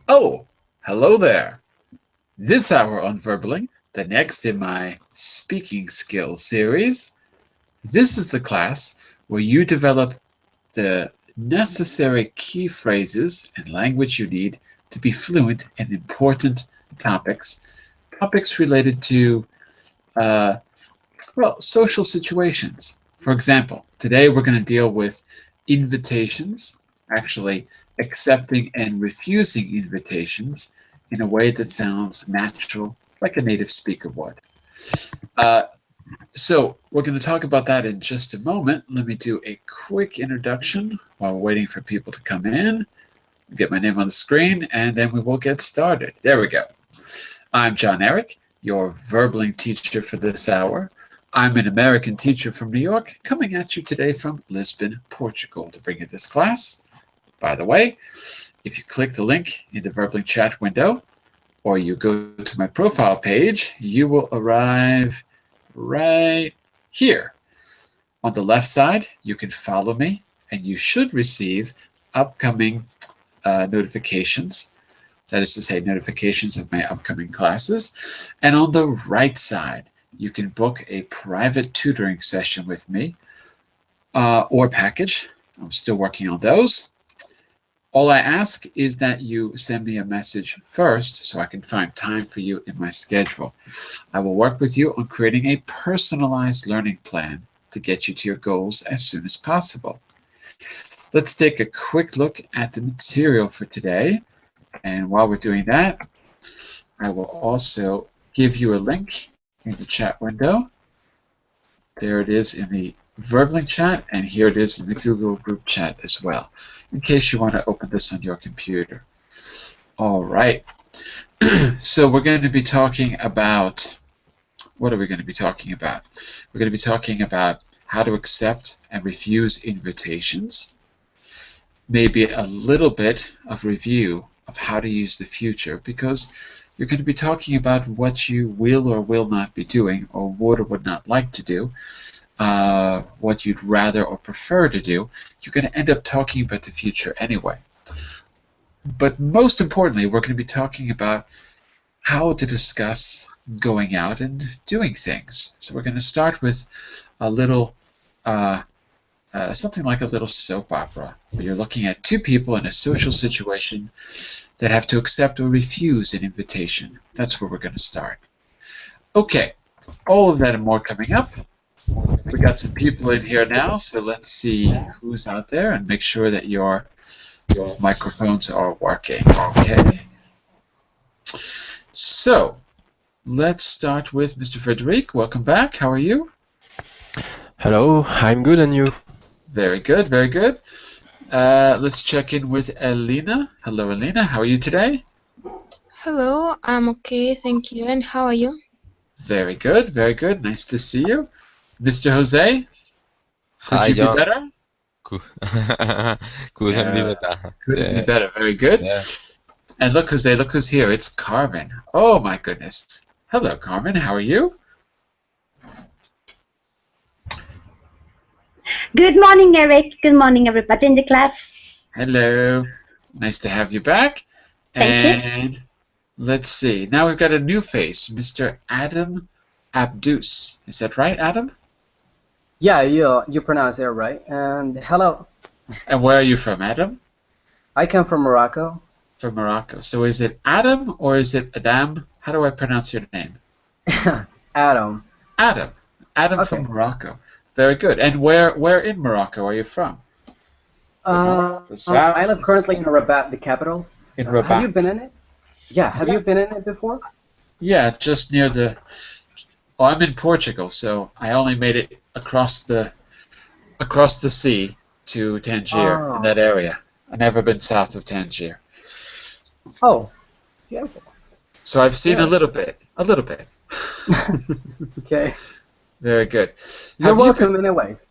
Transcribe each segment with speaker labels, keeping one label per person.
Speaker 1: Oh, hello there. This hour on Verbling, the next in my speaking skills series, this is the class where you develop the necessary key phrases and language you need to be fluent in important topics related to, uh, social situations. For example, today we're going to deal with invitations, actually accepting and refusing invitations in a way that sounds natural, like a native speaker would. Uh, so we're going to talk about that in just a moment. Let me do a quick introduction while we're waiting for people to come in. Get my name on the screen, and then we will get started. There we go. I'm John Eric, your Verbling teacher for this hour. I'm an American teacher from New York, coming at you today from Lisbon, Portugal, to bring you this class. By the way, if you click the link in the Verbling chat window, or you go to my profile page, you will arrive right here. On the left side, you can follow me, and you should receive upcoming notifications. That is to say, notifications of my upcoming classes. And on the right side, you can book a private tutoring session with me or package. I'm still working on those. All I ask is that you send me a message first so I can find time for you in my schedule. I will work with you on creating a personalized learning plan to get you to your goals as soon as possible. Let's take a quick look at the material for today. And while we're doing that, I will also give you a link in the chat window. There it is in the Verbling chat, and here it is in the Google group chat as well, in case you want to open this on your computer. All right. So we're going to be talking about, what are we going to be talking about? We're going to be talking about how to accept and refuse invitations, maybe a little bit of review of how to use the future, because you're going to be talking about what you will or will not be doing, or would or would not like to do, what you'd rather or prefer to do. You're going to end up talking about the future anyway. But most importantly, we're going to be talking about how to discuss going out and doing things. So we're going to start with a little something like a little soap opera, where you're looking at two people in a social situation that have to accept or refuse an invitation. That's where we're going to start. Okay, all of that and more coming up. We got some people in here now, so let's see who's out there and make sure that your microphones are working. Okay. So let's start with Mr. Frederic. Welcome back. How are you?
Speaker 2: Hello, I'm good, and you?
Speaker 1: Very good, very good. Let's check in with Elena. Hello, Elena. How are you today?
Speaker 3: Hello, I'm okay, thank you. And how are you?
Speaker 1: Very good, very good. Nice to see you. Mr. Jose, could
Speaker 4: Hi,
Speaker 1: you be
Speaker 4: John.
Speaker 1: better?
Speaker 4: Couldn't be better.
Speaker 1: Couldn't be better. Very good.
Speaker 4: Yeah.
Speaker 1: And look, Jose, look who's here. It's Carmen. Oh, my goodness. Hello, Carmen. How are you?
Speaker 5: Good morning, Eric. Good morning, everybody in the class.
Speaker 1: Hello. Nice to have you back.
Speaker 5: Thank you.
Speaker 1: Let's see. Now we've got a new face, Mr. Adam Abdus. Is that right, Adam?
Speaker 6: Yeah, you pronounce it right. And hello.
Speaker 1: And where are you from, Adam?
Speaker 6: I come from Morocco.
Speaker 1: From Morocco. So is it Adam or is it Adam? How do I pronounce your name?
Speaker 6: Adam.
Speaker 1: Adam. Adam
Speaker 6: Okay.
Speaker 1: from Morocco. Very good. And where in Morocco are you from? The south,
Speaker 6: I live currently in Rabat, the capital.
Speaker 1: In Rabat.
Speaker 6: Have you been in it? Yeah, have you been in it before?
Speaker 1: Yeah, just near the... Oh, I'm in Portugal, so I only made it across the sea to Tangier, in that area. I've never been south of Tangier.
Speaker 6: Oh, beautiful.
Speaker 1: So I've seen a little bit.
Speaker 6: Okay.
Speaker 1: Very good.
Speaker 6: You're welcome anyways.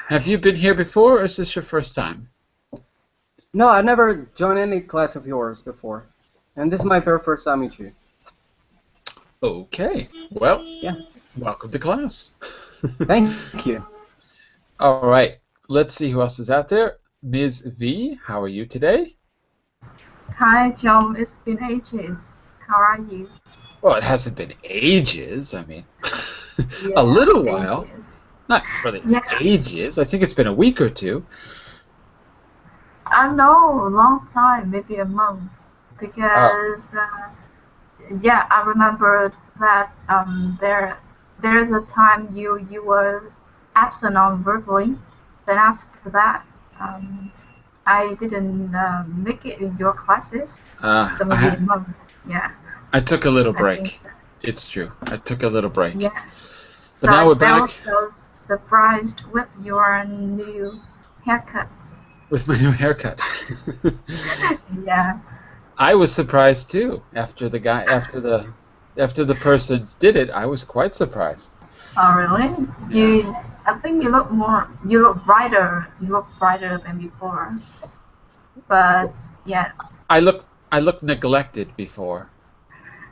Speaker 1: Have you been here before, or is this your first time?
Speaker 6: No, I've never joined any class of yours before. And this is my very first time meeting you.
Speaker 1: Okay. Well,
Speaker 6: yeah.
Speaker 1: Welcome to class.
Speaker 6: Thank you.
Speaker 1: All right. Let's see who else is out there. Ms. V, how are you today?
Speaker 4: Hi, John. It's been ages. How are you?
Speaker 1: Well, it hasn't been ages. I mean, a
Speaker 4: Yeah,
Speaker 1: little while.
Speaker 4: ages.
Speaker 1: Not really
Speaker 4: Yeah,
Speaker 1: ages. I think it's been a week or two.
Speaker 4: I know, a long time, maybe a month.
Speaker 1: Oh,
Speaker 4: Because, yeah, I remember that there's a time you were absent on verbally. Then after that, um, I didn't make it in your classes. So
Speaker 1: I
Speaker 4: maybe a month. Yeah,
Speaker 1: I took a little
Speaker 4: I think
Speaker 1: break.
Speaker 4: so.
Speaker 1: It's true. I took a little break.
Speaker 4: Yeah.
Speaker 1: But
Speaker 4: So
Speaker 1: now
Speaker 4: I
Speaker 1: we're
Speaker 4: felt
Speaker 1: back
Speaker 4: so surprised with your new haircut.
Speaker 1: with my new haircut.
Speaker 4: Yeah.
Speaker 1: I was surprised too. After the person did it, I was quite surprised.
Speaker 4: Oh, really?
Speaker 1: Yeah.
Speaker 4: I think you look brighter. You look brighter than before. But yeah,
Speaker 1: I looked neglected before,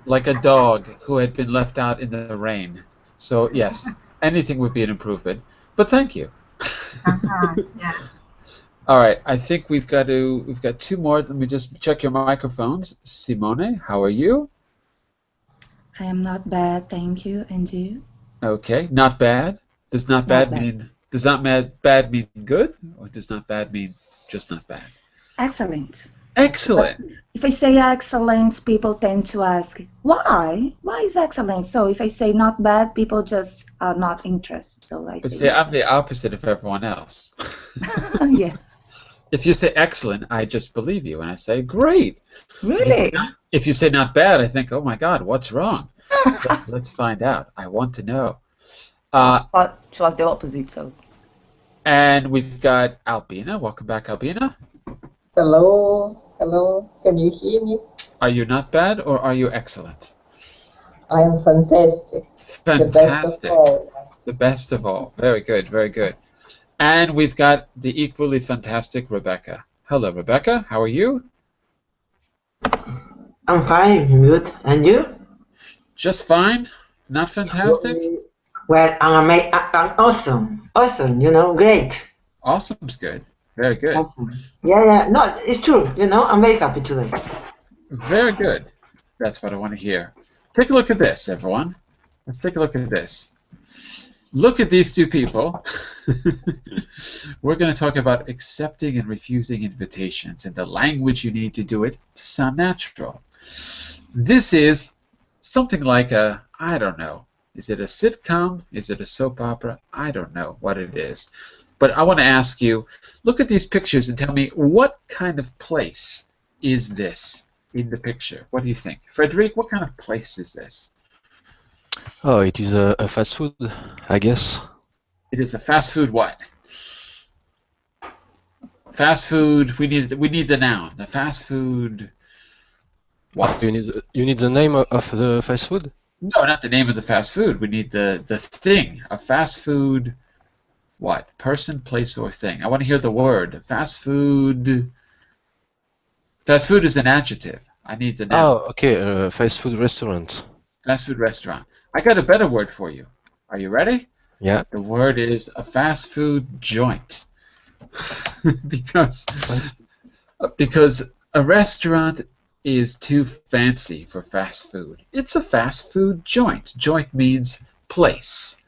Speaker 1: like a dog who had been left out in the rain. So yes, anything would be an improvement. But thank you.
Speaker 4: yeah.
Speaker 1: All right, I think we've got two more. Let me just check your microphones. Simone, how are you?
Speaker 7: I am not bad, thank you. And you?
Speaker 1: Okay, not bad.
Speaker 7: Not bad.
Speaker 1: Bad mean good, or does not bad mean just not bad?
Speaker 7: Excellent. But
Speaker 1: Excellent.
Speaker 7: if I say excellent, people tend to ask, why? Why is excellent? So if I say not bad, people just are not interested. So I
Speaker 1: But
Speaker 7: say
Speaker 1: see,
Speaker 7: not
Speaker 1: I'm
Speaker 7: bad.
Speaker 1: the opposite of everyone else.
Speaker 7: Yeah.
Speaker 1: If you say excellent, I just believe you, and I say great.
Speaker 7: Really?
Speaker 1: If you say not bad, I think, oh my God, what's wrong? Let's find out. I want to know.
Speaker 7: But it was the opposite, so.
Speaker 1: And we've got Albina. Welcome back, Albina.
Speaker 8: Hello, hello. Can you hear me?
Speaker 1: Are you not bad or are you excellent?
Speaker 8: I am fantastic. The best of
Speaker 1: Fantastic.
Speaker 8: all.
Speaker 1: The best of all. Very good, very good. And we've got the equally fantastic Rebecca. Hello, Rebecca. How are you?
Speaker 9: I'm fine, good. And you?
Speaker 1: Just fine. Not fantastic?
Speaker 9: Well, I'm awesome. Awesome, great.
Speaker 1: Awesome's good. Very good.
Speaker 9: Awesome. Yeah, yeah. No, it's true. I'm very happy today.
Speaker 1: Very good. That's what I want to hear. Take a look at this, everyone. Let's take a look at this. Look at these two people. We're going to talk about accepting and refusing invitations and the language you need to do it to sound natural. This is something like I don't know. Is it a sitcom? Is it a soap opera? I don't know what it is. But I want to ask you, look at these pictures and tell me what kind of place is this in the picture? What do you think? Frederic, what kind of place is this?
Speaker 2: Oh, it is a fast food, I guess.
Speaker 1: It is a fast food what? Fast food, we need the noun. The fast food what?
Speaker 2: You need the name of the fast food?
Speaker 1: No, not the name of the fast food. We need the thing. A fast food what? Person, place, or thing. I want to hear the word. Fast food. Fast food is an adjective. I need the noun.
Speaker 2: Oh, okay, fast food restaurant.
Speaker 1: Fast food restaurant. I got a better word for you. Are you ready?
Speaker 2: Yeah.
Speaker 1: The word is a fast food joint. because a restaurant is too fancy for fast food. It's a fast food joint. Joint means place,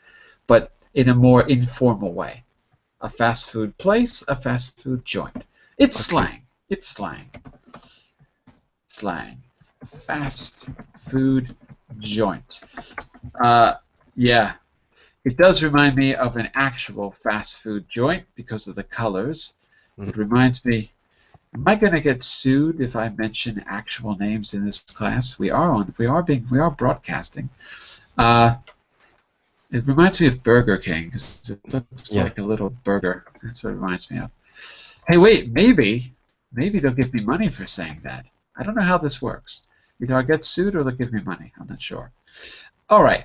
Speaker 1: but in a more informal way. A fast food place, a fast food joint. It's slang. It's slang. Slang. Fast food joint. Yeah, it does remind me of an actual fast food joint because of the colors. It reminds me, am I going to get sued if I mention actual names in this class? We are broadcasting. It reminds me of Burger King because it looks like a little burger. That's what it reminds me of. Hey, wait, maybe they'll give me money for saying that. I don't know how this works. Either I get sued or they'll give me money. I'm not sure. All right.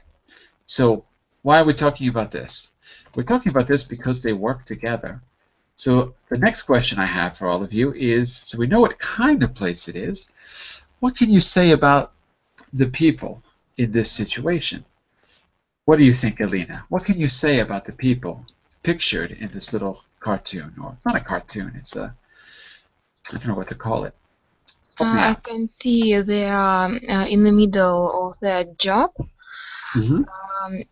Speaker 1: So why are we talking about this? We're talking about this because they work together. So the next question I have for all of you is, so we know what kind of place it is. What can you say about the people in this situation? What do you think, Alina? What can you say about the people pictured in this little cartoon? Or it's not a cartoon. It's a, I don't know what to call it.
Speaker 3: I can see they are in the middle of their job,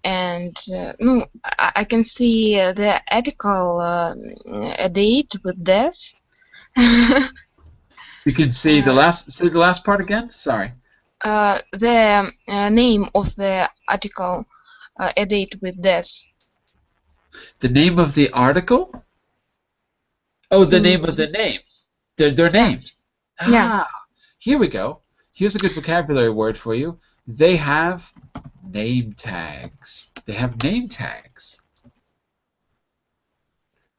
Speaker 3: and no, I can see the article date with this.
Speaker 1: You can see the last. Say the last part again. Sorry.
Speaker 3: The name of the article, a date with this.
Speaker 1: The name of the article? Oh, the name of the name. Their names.
Speaker 3: Yeah.
Speaker 1: Here we go. Here's a good vocabulary word for you. They have name tags. They have name tags.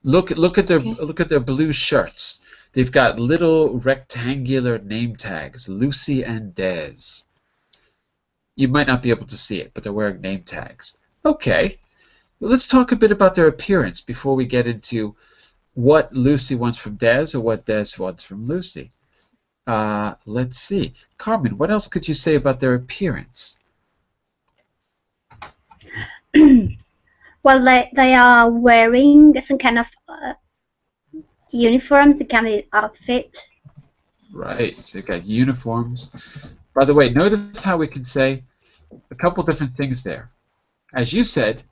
Speaker 1: Look at their blue shirts. They've got little rectangular name tags. Lucy and Des. You might not be able to see it, but they're wearing name tags. Okay. Let's talk a bit about their appearance before we get into what Lucy wants from Des or what Des wants from Lucy. Let's see. Carmen, what else could you say about their appearance?
Speaker 5: Well, they are wearing some kind of uniform, some kind of outfit.
Speaker 1: Right, so you've got uniforms. By the way, notice how we can say a couple different things there. As you said,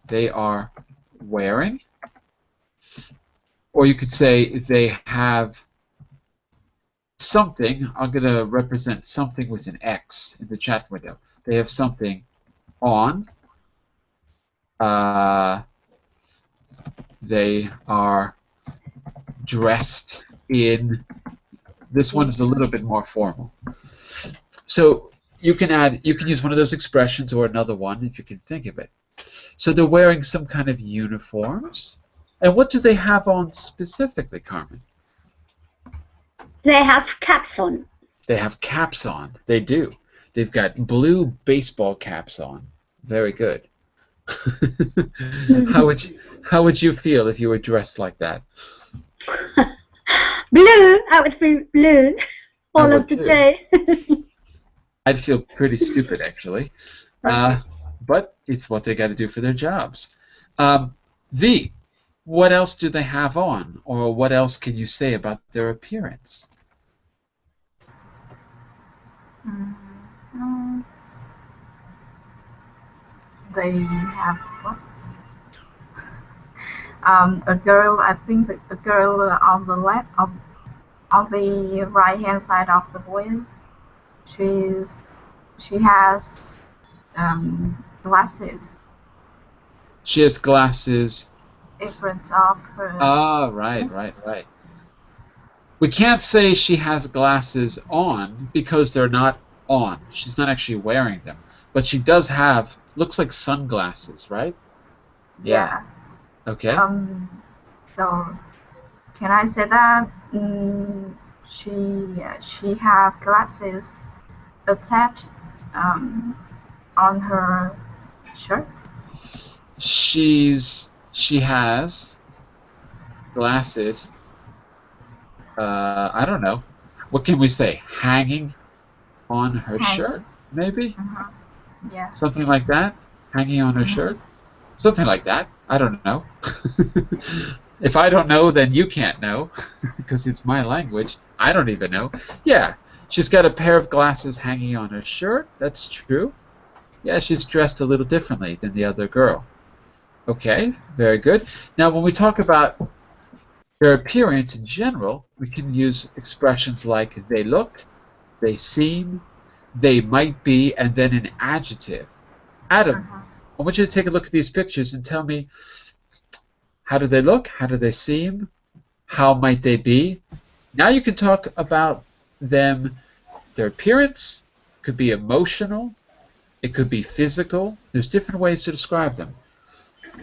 Speaker 1: they are wearing, or you could say they have something. I'm going to represent something with an X in the chat window. They have something on. They are dressed in. This one is a little bit more formal. So you can use one of those expressions or another one if you can think of it. So they're wearing some kind of uniforms. And what do they have on specifically, Carmen?
Speaker 5: They have caps on.
Speaker 1: They have caps on. They do. They've got blue baseball caps on. Very good. How would you feel if you were dressed like that?
Speaker 5: Blue. I would feel blue all of the day.
Speaker 1: I'd feel pretty stupid, actually. But it's what they got to do for their jobs. V, what else do they have on? Or what else can you say about their appearance?
Speaker 4: They have what? A girl, I think the girl on the left, on the right hand side of the boy, she has glasses.
Speaker 1: She has glasses.
Speaker 4: In front of her.
Speaker 1: Ah, right. We can't say she has glasses on because they're not on. She's not actually wearing them. But she does have, looks like sunglasses, right?
Speaker 4: Yeah.
Speaker 1: Okay.
Speaker 4: So, can I say that she have glasses attached on her shirt?
Speaker 1: She has glasses. I don't know. What can we say? Hanging on her shirt, maybe?
Speaker 4: Yeah.
Speaker 1: Something like that? Hanging on her shirt? Something like that. I don't know. If I don't know, then you can't know, because it's my language. I don't even know. Yeah, she's got a pair of glasses hanging on her shirt. That's true. Yeah, she's dressed a little differently than the other girl. Okay, very good. Now, when we talk about their appearance in general, we can use expressions like they look, they seem, they might be, and then an adjective. Adam, I want you to take a look at these pictures and tell me, how do they look? How do they seem? How might they be? Now you can talk about them, their appearance. Could be emotional. It could be physical. There's different ways to describe them.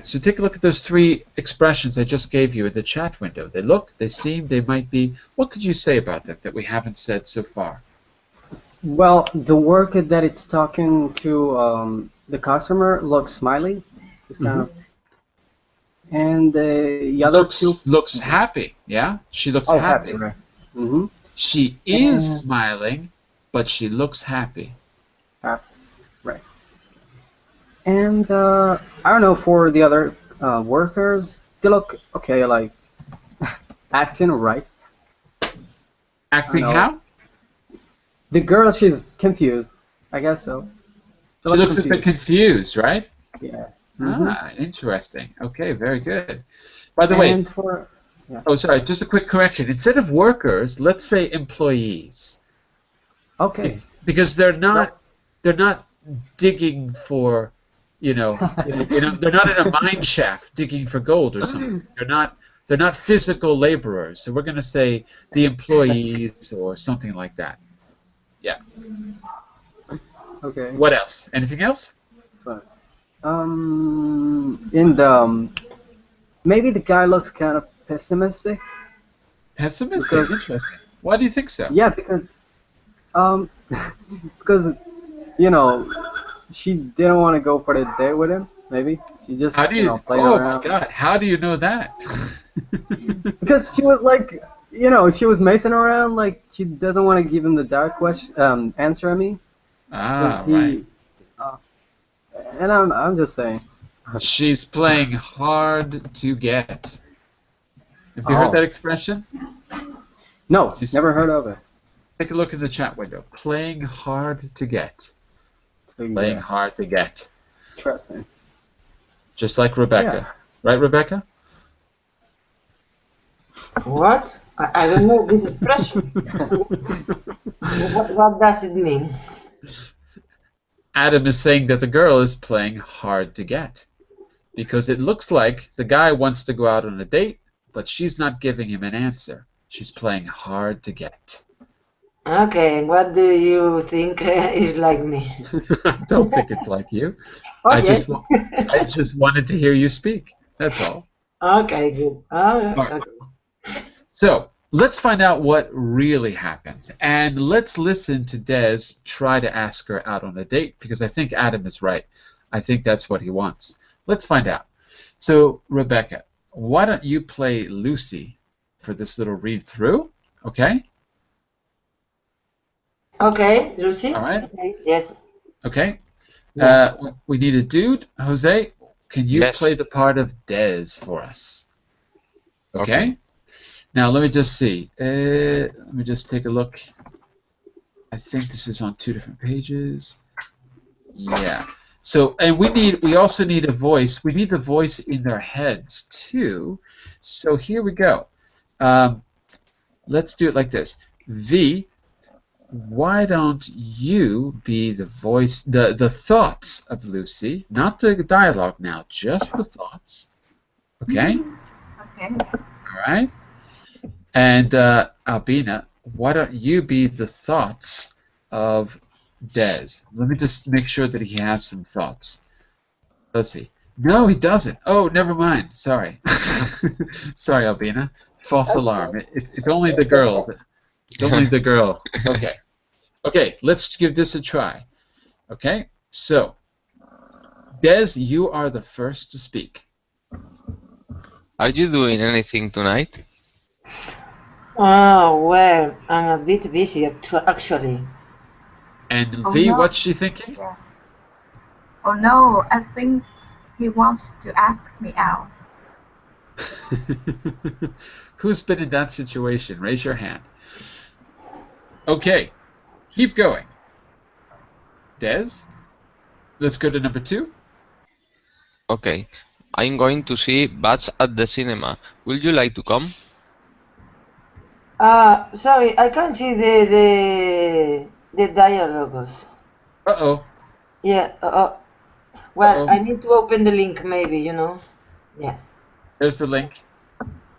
Speaker 1: So take a look at those three expressions I just gave you in the chat window. They look, they seem, they might be. What could you say about them that we haven't said so far?
Speaker 6: Well, the worker that it's talking to the customer looks smiley. It's kind of, and the other
Speaker 1: looks happy. Yeah, she looks happy.
Speaker 6: Right.
Speaker 1: She is smiling, but she looks happy.
Speaker 6: Happy. Right. And I don't know, for the other workers, they look okay, like acting right.
Speaker 1: Acting how?
Speaker 6: The girl, she's confused. I guess so.
Speaker 1: She looks a bit confused, right?
Speaker 6: Yeah.
Speaker 1: Ah, interesting. Okay, very good. By the way, oh, sorry, just a quick correction. Instead of workers, let's say employees.
Speaker 6: Okay.
Speaker 1: Because they're not digging for, they're not in a mine shaft digging for gold or something. They're not physical laborers. So we're going to say the employees or something like that. Yeah.
Speaker 6: Okay.
Speaker 1: What else? Anything else?
Speaker 6: In the maybe the guy looks kind of pessimistic.
Speaker 1: Pessimistic. Interesting. Why do you think so?
Speaker 6: Yeah, because because she didn't want to go for the date with him. Maybe she just playing around.
Speaker 1: My God! How do you know that?
Speaker 6: Because she was like, she was messing around. Like she doesn't want to give him the direct question, answer. I mean.
Speaker 1: Right.
Speaker 6: And I'm just saying.
Speaker 1: She's playing hard to get. Have you heard that expression?
Speaker 6: No, never heard of it.
Speaker 1: Take a look in the chat window. Playing hard to get. Playing hard to get.
Speaker 6: Interesting.
Speaker 1: Just like Rebecca. Right, Rebecca?
Speaker 9: What? I don't know this expression. What does it mean?
Speaker 1: Adam is saying that the girl is playing hard to get. Because it looks like the guy wants to go out on a date, but she's not giving him an answer. She's playing hard to get.
Speaker 9: Okay, what do you think is like me?
Speaker 1: I don't think it's like you.
Speaker 9: Okay.
Speaker 1: I just wanted to hear you speak. That's all.
Speaker 9: Okay, good.
Speaker 1: Right. So, let's find out what really happens. And let's listen to Des try to ask her out on a date, because I think Adam is right. I think that's what he wants. Let's find out. So, Rebecca, why don't you play Lucy for this little read-through, okay?
Speaker 9: Okay, Lucy?
Speaker 1: All right.
Speaker 9: Okay. Yes.
Speaker 1: Okay. We need a dude. Jose, can you play the part of Des for us? Okay. Now, let me just see. Let me just take a look. I think this is on 2 different pages. Yeah. So, and we also need a voice. We need the voice in their heads, too. So, here we go. Let's do it like this. V, why don't you be the voice, the thoughts of Lucy, not the dialogue now, just the thoughts. Okay?
Speaker 4: Okay.
Speaker 1: All right? And Albina, why don't you be the thoughts of Des? Let me just make sure that he has some thoughts. Let's see. No, he doesn't. Oh, never mind. Sorry. Sorry, Albina. False alarm. It's only the girl. It's only the girl. Okay. Okay, let's give this a try. Okay? So, Des, you are the first to speak.
Speaker 10: Are you doing anything tonight?
Speaker 9: Oh, well, I'm a bit busy actually.
Speaker 1: And V,
Speaker 4: no.
Speaker 1: what's she thinking?
Speaker 4: Yeah. Oh no, I think he wants to ask me out.
Speaker 1: Who's been in that situation? Raise your hand. Okay, keep going. Des, let's go to number 2.
Speaker 10: Okay. I'm going to see Bats at the cinema. Will you like to come?
Speaker 9: Sorry, I can't see the dialogues.
Speaker 1: Uh-oh.
Speaker 9: Yeah, well, I need to open the link maybe, Yeah.
Speaker 1: There's the link.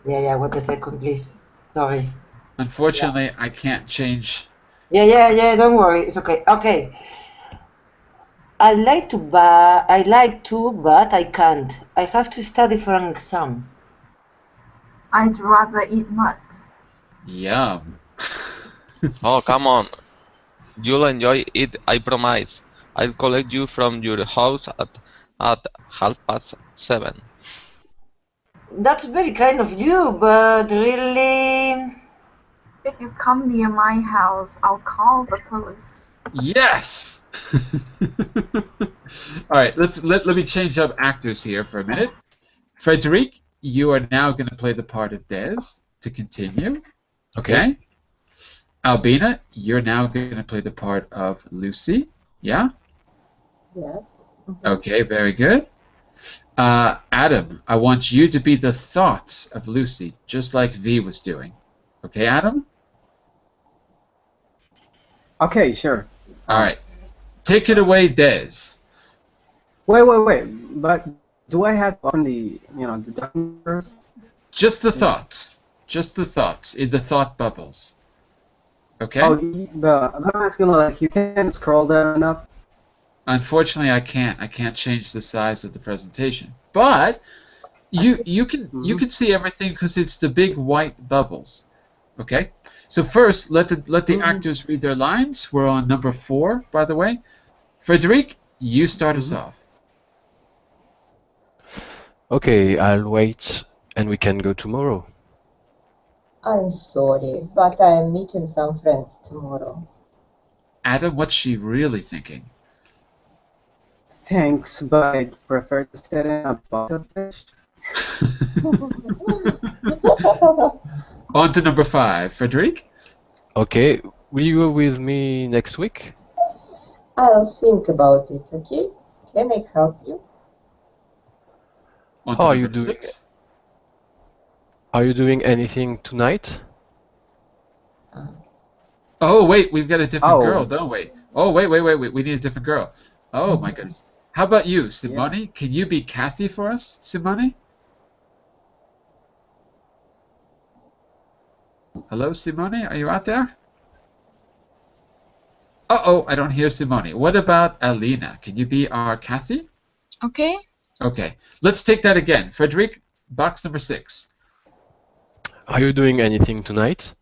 Speaker 9: Yeah, wait a second, please. Sorry.
Speaker 1: Unfortunately, I can't change.
Speaker 9: Yeah, don't worry, it's okay. Okay. I like to, but I can't. I have to study for an exam.
Speaker 4: I'd rather eat mud.
Speaker 1: Yum.
Speaker 10: Oh, come on. You'll enjoy it, I promise. I'll collect you from your house at 7:30.
Speaker 9: That's very kind of you, but really...
Speaker 4: If you come near my house, I'll call the police.
Speaker 1: Yes! All right, let me change up actors here for a minute. Frederic, you are now going to play the part of Des to continue. Okay? Albina, you're now going to play the part of Lucy. Yeah?
Speaker 8: Yes.
Speaker 1: Okay, very good. Adam, I want you to be the thoughts of Lucy, just like V was doing. Okay, Adam?
Speaker 6: Okay, sure.
Speaker 1: All right. Take it away, Des.
Speaker 6: Wait. But do I have to open the document first?
Speaker 1: Just the thoughts. Just the thoughts in the thought bubbles. Okay?
Speaker 6: Oh, but I'm asking, like, you can't scroll down enough?
Speaker 1: Unfortunately, I can't. I can't change the size of the presentation. But you can see everything because it's the big white bubbles. Okay? So first, let the actors read their lines. We're on number 4, by the way. Frederic, you start us off.
Speaker 2: Okay, I'll wait, and we can go tomorrow.
Speaker 8: I'm sorry, but I am meeting some friends tomorrow.
Speaker 1: Adam, what's she really thinking?
Speaker 6: Thanks, but I'd prefer to sit in a box of fish.
Speaker 1: On to number 5, Frederic.
Speaker 2: Okay, will you go with me next week?
Speaker 8: I'll think about it, okay? Can I help you?
Speaker 1: On to
Speaker 2: How are you
Speaker 1: number
Speaker 2: doing?
Speaker 1: 6.
Speaker 2: Are you doing anything tonight?
Speaker 1: Oh, wait, we've got a different
Speaker 6: Oh.
Speaker 1: girl, don't we? Oh, wait, we need a different girl. Oh, my goodness. How about you, Simone? Can you be Kathy for us, Simone? Hello, Simone? Are you out there? Uh-oh, I don't hear Simone. What about Alina? Can you be our Kathy?
Speaker 3: Okay.
Speaker 1: Okay, let's take that again. Frederic, box number 6.
Speaker 2: Are you doing anything tonight?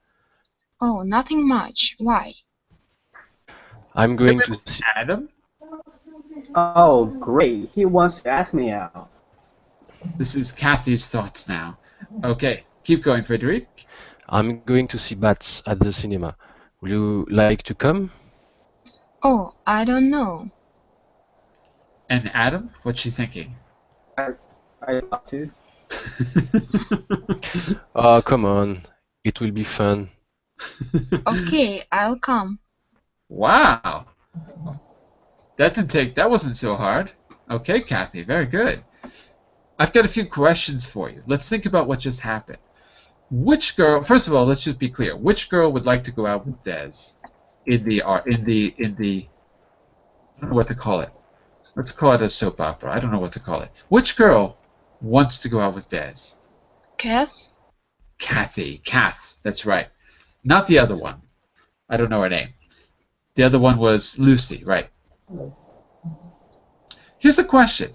Speaker 3: Oh, nothing much. Why?
Speaker 2: I'm going to see.
Speaker 1: Adam?
Speaker 6: Oh, great. He wants to ask me out.
Speaker 1: This is Kathy's thoughts now. Okay, keep going, Frederic.
Speaker 2: I'm going to see Bats at the cinema. Will you like to come?
Speaker 3: Oh, I don't know.
Speaker 1: And Adam, what's she thinking?
Speaker 6: I'd love to.
Speaker 2: Oh, come on. It will be fun.
Speaker 3: Okay, I'll come.
Speaker 1: Wow. That wasn't so hard. Okay, Kathy, very good. I've got a few questions for you. Let's think about what just happened. Which girl, first of all, let's just be clear. Which girl would like to go out with Des in the I don't know what to call it. Let's call it a soap opera. I don't know what to call it. Which girl wants to go out with Des?
Speaker 3: Kath?
Speaker 1: Kathy. Kath, that's right. Not the other one. I don't know her name. The other one was Lucy, right? Here's a question.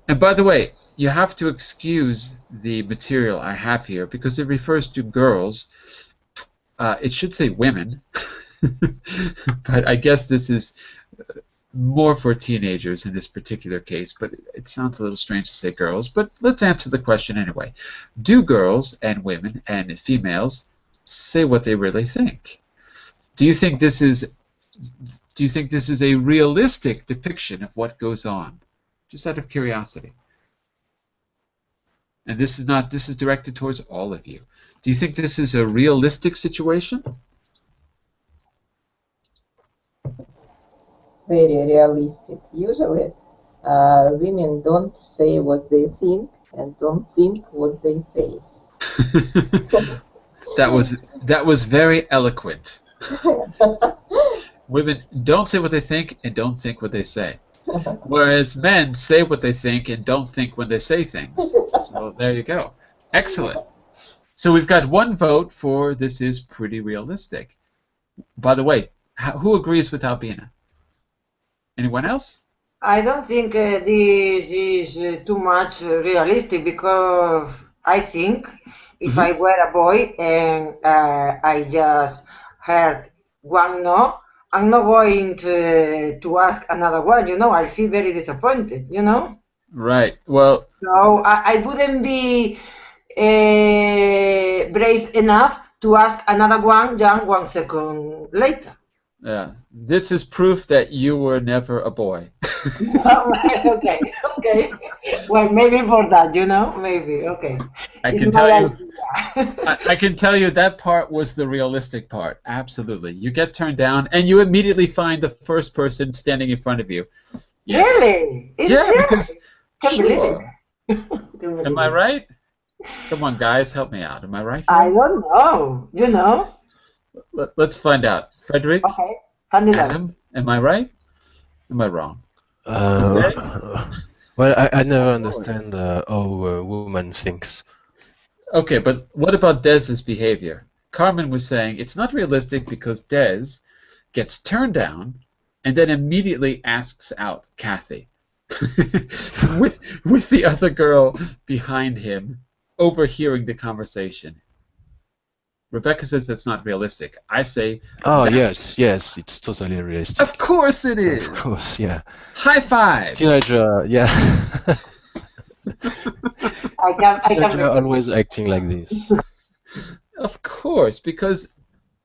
Speaker 1: And by the way, you have to excuse the material I have here because it refers to girls. It should say women, but I guess this is more for teenagers in this particular case, but it sounds a little strange to say girls, but let's answer the question anyway. Do girls and women and females say what they really think? Do you think this is a realistic depiction of what goes on? Just out of curiosity. And this is directed towards all of you. Do you think this is a realistic situation?
Speaker 8: Very realistic. Usually, women don't say what they think and don't think what they say.
Speaker 1: That was very eloquent. Women don't say what they think and don't think what they say. Whereas men say what they think and don't think when they say things. So there you go. Excellent. So we've got one vote for this is pretty realistic. By the way, who agrees with Albina? Anyone else?
Speaker 9: I don't think this is too much realistic because I think if I were a boy and I just heard one no, I'm not going to ask another one, I feel very disappointed,
Speaker 1: Right. Well,
Speaker 9: So I wouldn't be brave enough to ask another one just 1 second later.
Speaker 1: yeah. This is proof that you were never a boy.
Speaker 9: Okay. Well, maybe for that, maybe. Okay.
Speaker 1: I
Speaker 9: It's
Speaker 1: can
Speaker 9: my
Speaker 1: tell you.
Speaker 9: idea.
Speaker 1: I can tell you that part was the realistic part. Absolutely. You get turned down, and you immediately find the first person standing in front of you. Yes.
Speaker 9: Really?
Speaker 1: Yeah, because
Speaker 9: Can't believe it.
Speaker 1: sure. Am I right? Come on, guys, help me out. Am I right
Speaker 9: I
Speaker 1: here?
Speaker 9: don't know. You know?
Speaker 1: Let's find out. Frederick,
Speaker 9: Okay. Find it out.
Speaker 1: Adam, am I right? Am I wrong?
Speaker 2: Well, I never understand how a woman thinks.
Speaker 1: Okay, but what about Dez's behavior? Carmen was saying it's not realistic because Dez gets turned down and then immediately asks out Kathy with the other girl behind him overhearing the conversation. Rebecca says that's not realistic. I say
Speaker 2: Yes, it's totally realistic.
Speaker 1: Of course it is.
Speaker 2: Of course, yeah.
Speaker 1: High five.
Speaker 2: Teenager, yeah.
Speaker 9: I can
Speaker 2: Teenager always acting like this.
Speaker 1: Of course, because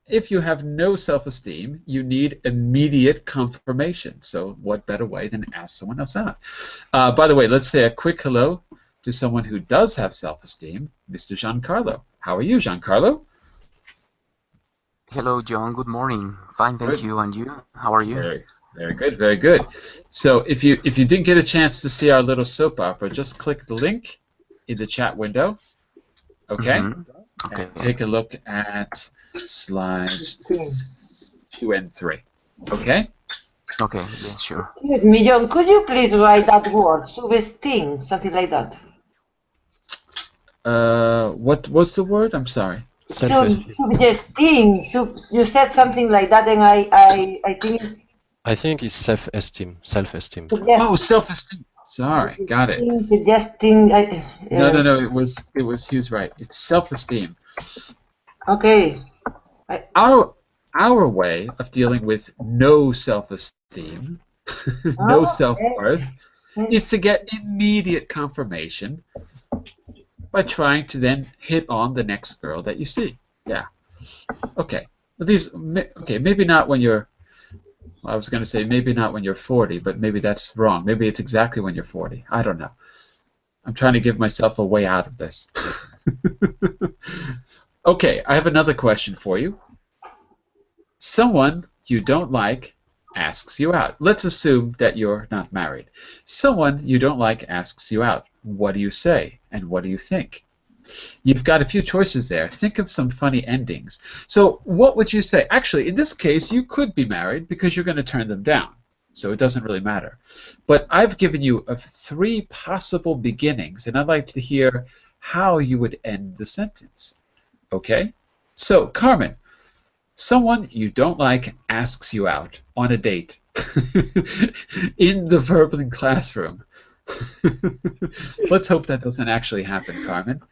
Speaker 1: if you have no self-esteem, you need immediate confirmation. So what better way than ask someone else out? By the way, let's say a quick hello to someone who does have self-esteem, Mr. Giancarlo. How are you, Giancarlo?
Speaker 11: Hello, John. Good morning. Fine, thank you. And you? How are you?
Speaker 1: Very good, very good. So if you didn't get a chance to see our little soap opera, just click the link in the chat window. Okay?
Speaker 11: Okay.
Speaker 1: And take a look at slides 2 and 3. Okay?
Speaker 11: Okay, yeah, sure.
Speaker 9: Excuse me, John, could you please write that word, subestim, something like that?
Speaker 1: What's the word? I'm sorry.
Speaker 9: Subestim. You said something like that, and I think it's...
Speaker 2: I think it's self-esteem. Self-esteem.
Speaker 1: Oh, self-esteem. Sorry, got it.
Speaker 9: Suggesting.
Speaker 1: No. It was. He was right. It's self-esteem.
Speaker 9: Okay.
Speaker 1: Our way of dealing with no self-esteem, no self-worth, is to get immediate confirmation by trying to then hit on the next girl that you see. Yeah. Okay. Maybe not when you're. I was going to say maybe not when you're 40, but maybe that's wrong. Maybe it's exactly when you're 40. I don't know. I'm trying to give myself a way out of this. Okay, I have another question for you. Someone you don't like asks you out. Let's assume that you're not married. Someone you don't like asks you out. What do you say, and what do you think? You've got a few choices there. Think of some funny endings. So what would you say? Actually, in this case, you could be married because you're going to turn them down. So it doesn't really matter. But I've given you 3 possible beginnings, and I'd like to hear how you would end the sentence. Okay? So, Carmen, someone you don't like asks you out on a date in the Verbling classroom. Let's hope that doesn't actually happen, Carmen.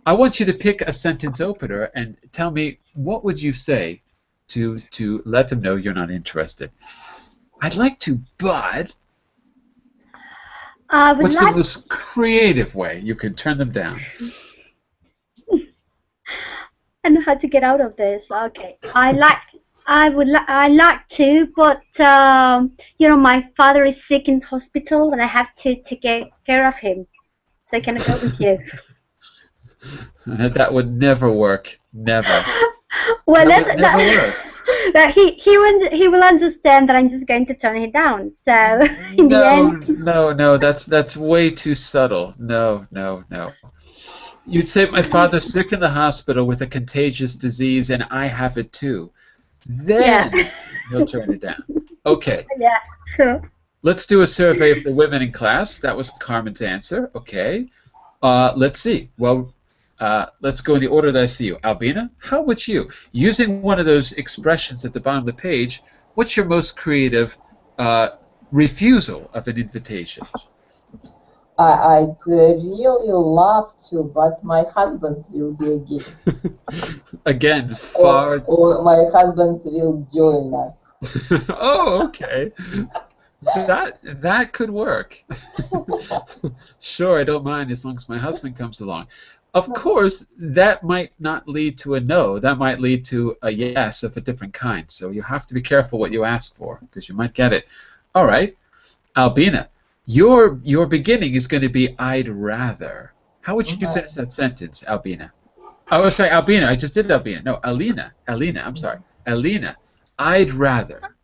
Speaker 1: I want you to pick a sentence opener and tell me what would you say to let them know you're not interested. I'd like to, but what's the most creative way you can turn them down?
Speaker 5: I know how to get out of this. Okay, I like to, but my father is sick in hospital, and I have to take care of him. So can I go with you?
Speaker 1: That would never work. Never.
Speaker 5: Well,
Speaker 1: that would never work.
Speaker 5: He will understand that I'm just going to turn him down. So in the end.
Speaker 1: No. That's way too subtle. No. You'd say my father's sick in the hospital with a contagious disease, and I have it too. Then he'll turn it down. Okay.
Speaker 5: Yeah, sure.
Speaker 1: Let's do a survey of the women in class. That was Carmen's answer. Okay. Let's see. Well, let's go in the order that I see you. Albina, how would you, using one of those expressions at the bottom of the page, what's your most creative refusal of an invitation?
Speaker 8: I'd really love to, but my husband will be again.
Speaker 1: Again, far...
Speaker 8: Or my husband will join us.
Speaker 1: Oh, okay. That could work. Sure, I don't mind as long as my husband comes along. Of course, that might not lead to a no. That might lead to a yes of a different kind. So you have to be careful what you ask for, because you might get it. All right, Albina, your beginning is going to be I'd rather. How would you finish that sentence, Albina? Oh, sorry, Albina. I just did Albina. No, Alina. Alina. I'm sorry. Alina. I'd rather.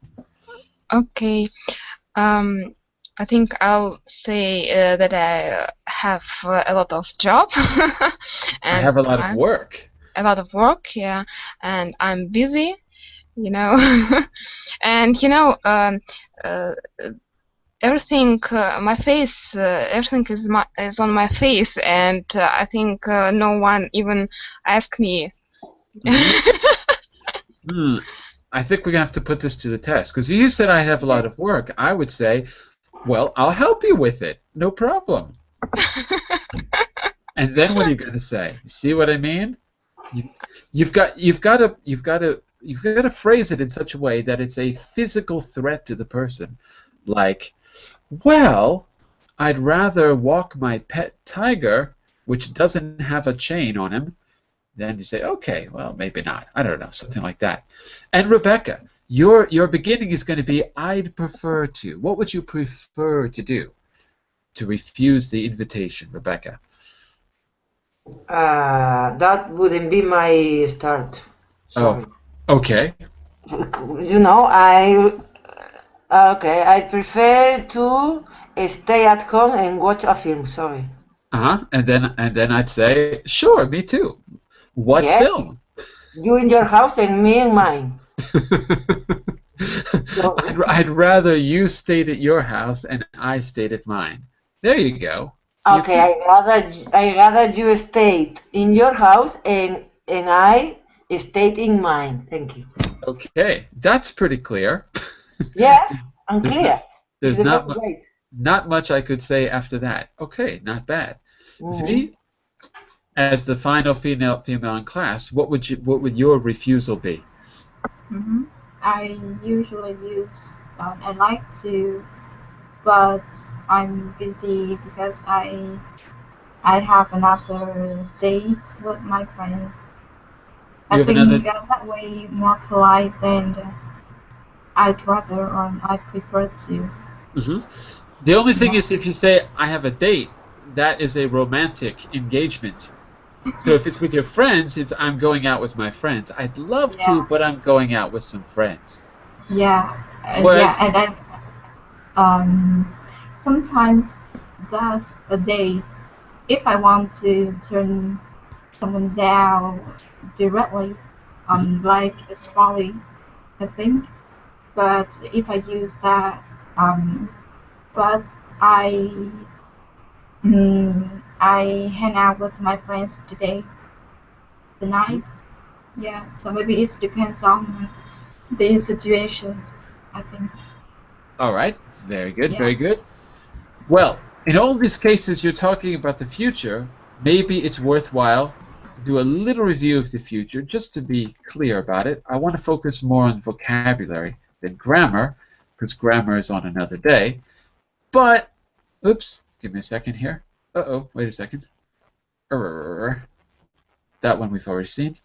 Speaker 3: Okay. I think I'll say that I have a lot of job
Speaker 1: I
Speaker 3: and
Speaker 1: have a lot of work.
Speaker 3: a lot of work, yeah, and I'm busy, you know, and uh, everything, my face, everything is on my face, and I think no one even asked me.
Speaker 1: I think we're gonna have to put this to the test because you said I have a lot of work. I would say, well, I'll help you with it. No problem. And then what are you gonna say? See what I mean? You've got to phrase it in such a way that it's a physical threat to the person, like, well, I'd rather walk my pet tiger, which doesn't have a chain on him. Then you say, okay, well, maybe not. I don't know, something like that. And Rebecca, your beginning is going to be, I'd prefer to. What would you prefer to do to refuse the invitation, Rebecca?
Speaker 9: That wouldn't be my start. Sorry.
Speaker 1: Oh, okay.
Speaker 9: You know, I prefer to stay at home and watch a film. Sorry.
Speaker 1: And then I'd say, sure, me too. What film?
Speaker 9: You in your house and me in mine.
Speaker 1: I'd rather you stayed at your house and I stayed at mine. There you go.
Speaker 9: So okay, I rather you stayed in your house and I stayed in mine. Thank you.
Speaker 1: Okay, that's pretty clear.
Speaker 9: Yes, I'm clear.
Speaker 1: There's not much I could say after that. Okay, not bad. V, as the final female in class, what would your refusal be?
Speaker 4: I usually use I like to, but I'm busy because I have another date with my friends. I think that way more polite than I'd rather or I prefer to.
Speaker 1: The only thing is, if you say I have a date, that is a romantic engagement. So if it's with your friends, it's I'm going out with my friends. I'd love to, but I'm going out with some friends.
Speaker 4: Yeah, and then sometimes that's a date. If I want to turn someone down directly, like strongly, I think. But if I use that, but I hang out with my friends tonight. Yeah, so maybe it depends on the situations, I think.
Speaker 1: All right, very good, very good. Well, in all these cases, you're talking about the future. Maybe it's worthwhile to do a little review of the future, just to be clear about it. I want to focus more on vocabulary than grammar, because grammar is on another day. But, oops, give me a second here. Uh-oh, wait a second. That one we've already seen.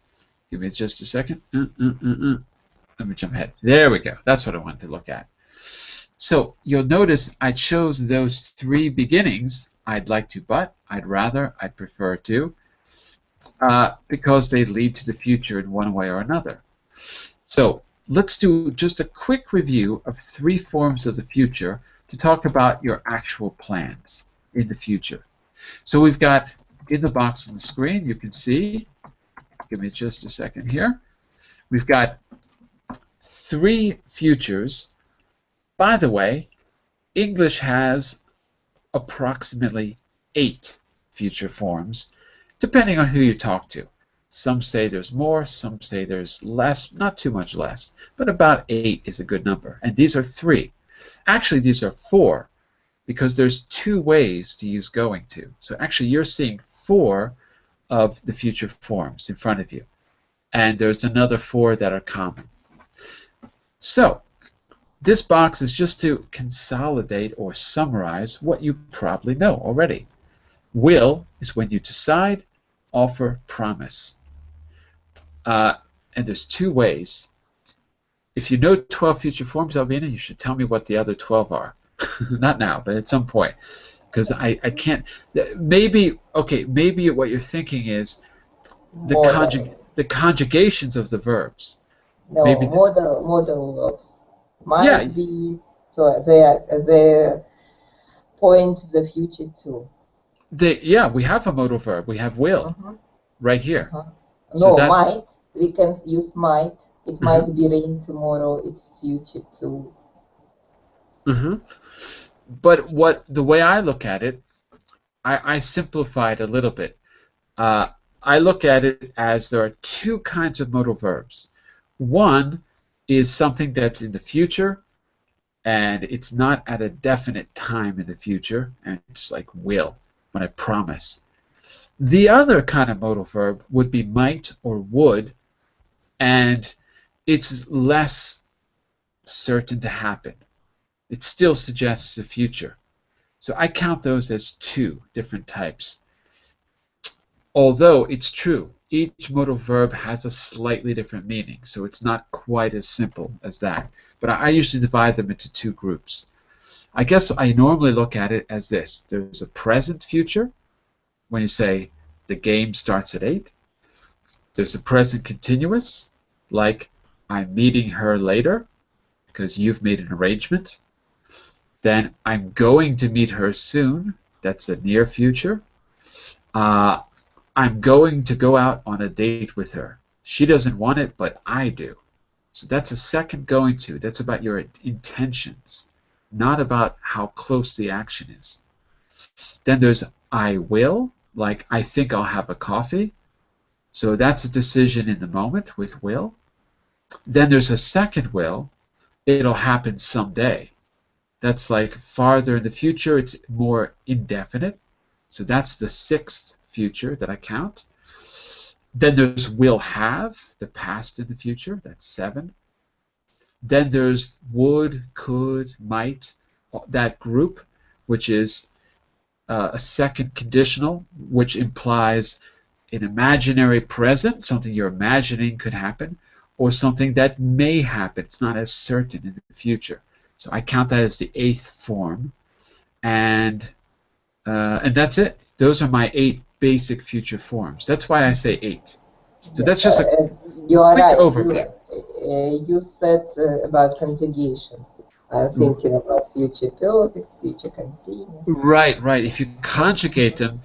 Speaker 1: Give me just a second. Let me jump ahead. There we go. That's what I wanted to look at. So you'll notice I chose those three beginnings. I'd like to, but, I'd rather, I'd prefer to, because they lead to the future in one way or another. So let's do just a quick review of three forms of the future to talk about your actual plans in the future. So we've got in the box on the screen, you can see, give me just a second here, we've got three futures. By the way, English has approximately 8 future forms, depending on who you talk to. Some say there's more, some say there's less, not too much less, but about 8 is a good number. And these are 3. Actually, these are 4, because there's 2 ways to use going to. So actually, you're seeing 4 of the future forms in front of you. And there's another 4 that are common. So, this box is just to consolidate or summarize what you probably know already. Will is when you decide, offer, promise. And there's 2 ways. If you know 12 future forms, Albina, you should tell me what the other 12 are. Not now, but at some point. Because I can't... Maybe what you're thinking is, the conjugations of the verbs.
Speaker 8: No,
Speaker 1: Maybe
Speaker 8: modal verbs. Might
Speaker 1: yeah.
Speaker 8: be, so they point the future too.
Speaker 1: We have a modal verb. We have will right here. So
Speaker 8: No,
Speaker 1: that's,
Speaker 8: might. We can use might. It might be rain tomorrow. It's future too.
Speaker 1: But the way I look at it, I simplify it a little bit. I look at it as there are two kinds of modal verbs. One is something that's in the future, and it's not at a definite time in the future, and it's like will, when I promise. The other kind of modal verb would be might or would, and it's less certain to happen. It still suggests the future. So I count those as two different types. Although it's true, each modal verb has a slightly different meaning, so it's not quite as simple as that. But I usually divide them into two groups. I guess I normally look at it as this. There's a present future, when you say the game starts at 8. There's a present continuous, like I'm meeting her later, because you've made an arrangement. Then I'm going to meet her soon. That's the near future. I'm going to go out on a date with her. She doesn't want it, but I do. So that's a second going to. That's about your intentions, not about how close the action is. Then there's I will, like I think I'll have a coffee. So that's a decision in the moment with will. Then there's a second will. It'll happen someday. That's like farther in the future. It's more indefinite. So that's the sixth future that I count. Then there's will have, the past in the future. That's 7. Then there's would, could, might, that group, which is a second conditional, which implies an imaginary present, something you're imagining could happen, or something that may happen. It's not as certain in the future. So I count that as the 8th form, and that's it. Those are my 8 basic future forms. That's why I say 8. So that's just a quick overview.
Speaker 8: You said about conjugation. Thinking about future perfect, future continuous.
Speaker 1: Right. If you conjugate them,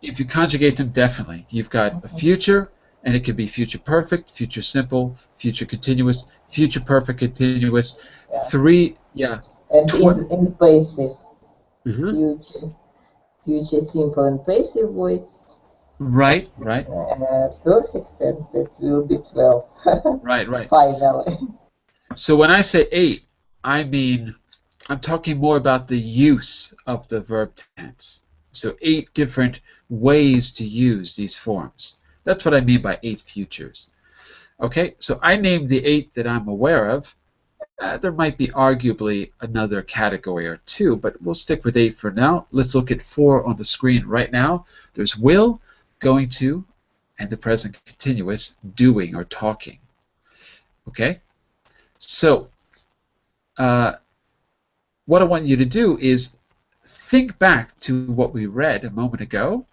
Speaker 1: if you conjugate them, definitely. You've got a future, and it could be future perfect, future simple, future continuous, future perfect continuous. 3,
Speaker 8: And in passive, future simple and passive voice.
Speaker 1: Right.
Speaker 8: Perfect tense, it will be 12.
Speaker 1: Right.
Speaker 8: Finally.
Speaker 1: So when I say 8, I mean I'm talking more about the use of the verb tense. So 8 different ways to use these forms. That's what I mean by 8 futures. Okay, so I named the 8 that I'm aware of. There might be arguably another category or 2, but we'll stick with 8 for now. Let's look at 4 on the screen right now. There's will, going to, and the present continuous, doing or talking. Okay? So, what I want you to do is think back to what we read a moment ago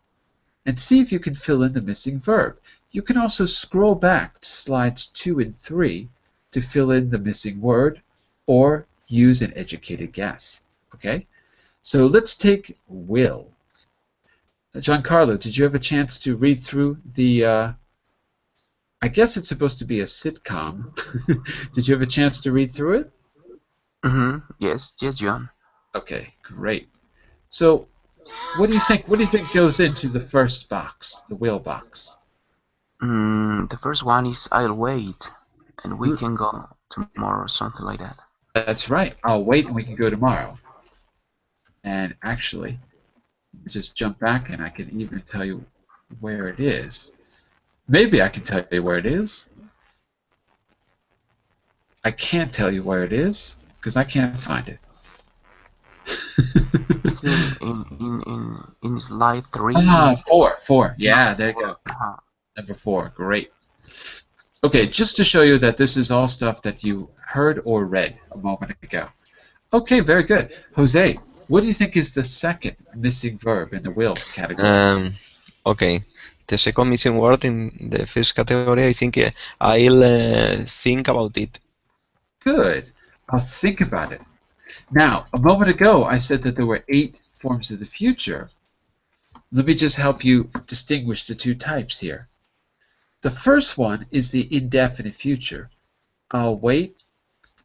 Speaker 1: and see if you can fill in the missing verb. You can also scroll back to slides 2 and 3 to fill in the missing word or use an educated guess. Okay? So let's take will. Giancarlo, did you have a chance to read through the I guess it's supposed to be a sitcom. Did you have a chance to read through it?
Speaker 11: Yes, John.
Speaker 1: Okay, great. So, what do you think? What do you think goes into the first box, the will box?
Speaker 11: The first one is I'll wait, and we can go tomorrow or something like that.
Speaker 1: That's right. I'll wait, and we can go tomorrow. And actually, just jump back, and I can even tell you where it is. Maybe I can tell you where it is. I can't tell you where it is because I can't find it.
Speaker 11: It's in slide 3.
Speaker 1: 4. Yeah, there you go. Number 4. Great. Okay, just to show you that this is all stuff that you heard or read a moment ago. Okay, very good. Jose, what do you think is the second missing verb in the will category?
Speaker 10: Okay. The second missing word in the first category, I think I'll think about it.
Speaker 1: Good. I'll think about it. Now, a moment ago, I said that there were 8 forms of the future. Let me just help you distinguish the 2 types here. The first one is the indefinite future. I'll wait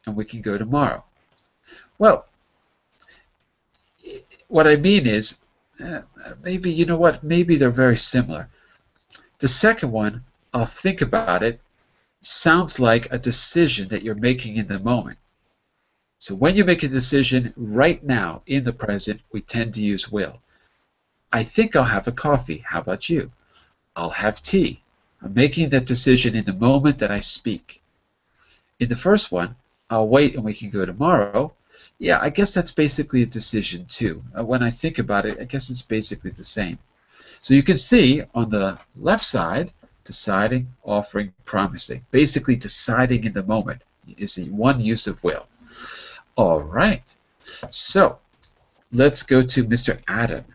Speaker 1: and we can go tomorrow. Well, what I mean is, maybe, you know what, maybe they're very similar. The second one, I'll think about it, sounds like a decision that you're making in the moment. So when you make a decision right now, in the present, we tend to use will. I think I'll have a coffee. How about you? I'll have tea. I'm making that decision in the moment that I speak. In the first one, I'll wait and we can go tomorrow. Yeah, I guess that's basically a decision too. When I think about it, I guess it's basically the same. So you can see on the left side, deciding, offering, promising. Basically deciding in the moment is the one use of will. All right. So let's go to Mr. Adam.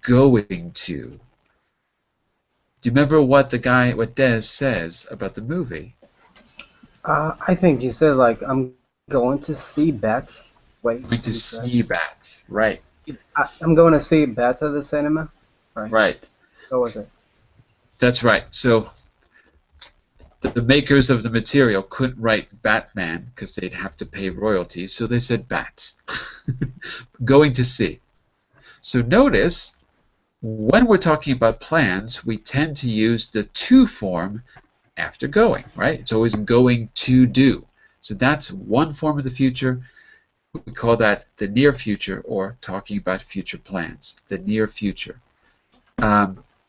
Speaker 1: Going to. Do you remember what Des says about the movie?
Speaker 6: I think you said like I'm going to see bats. Wait.
Speaker 1: Going to see bats. Right.
Speaker 6: I'm going to see bats at the cinema.
Speaker 1: Right.
Speaker 6: What was it?
Speaker 1: That's right. So the makers of the material couldn't write Batman because they'd have to pay royalties, so they said bats. Going to see. So notice, when we're talking about plans, we tend to use the to form after going, right? It's always going to do. So that's one form of the future. We call that the near future, or talking about future plans, the near future.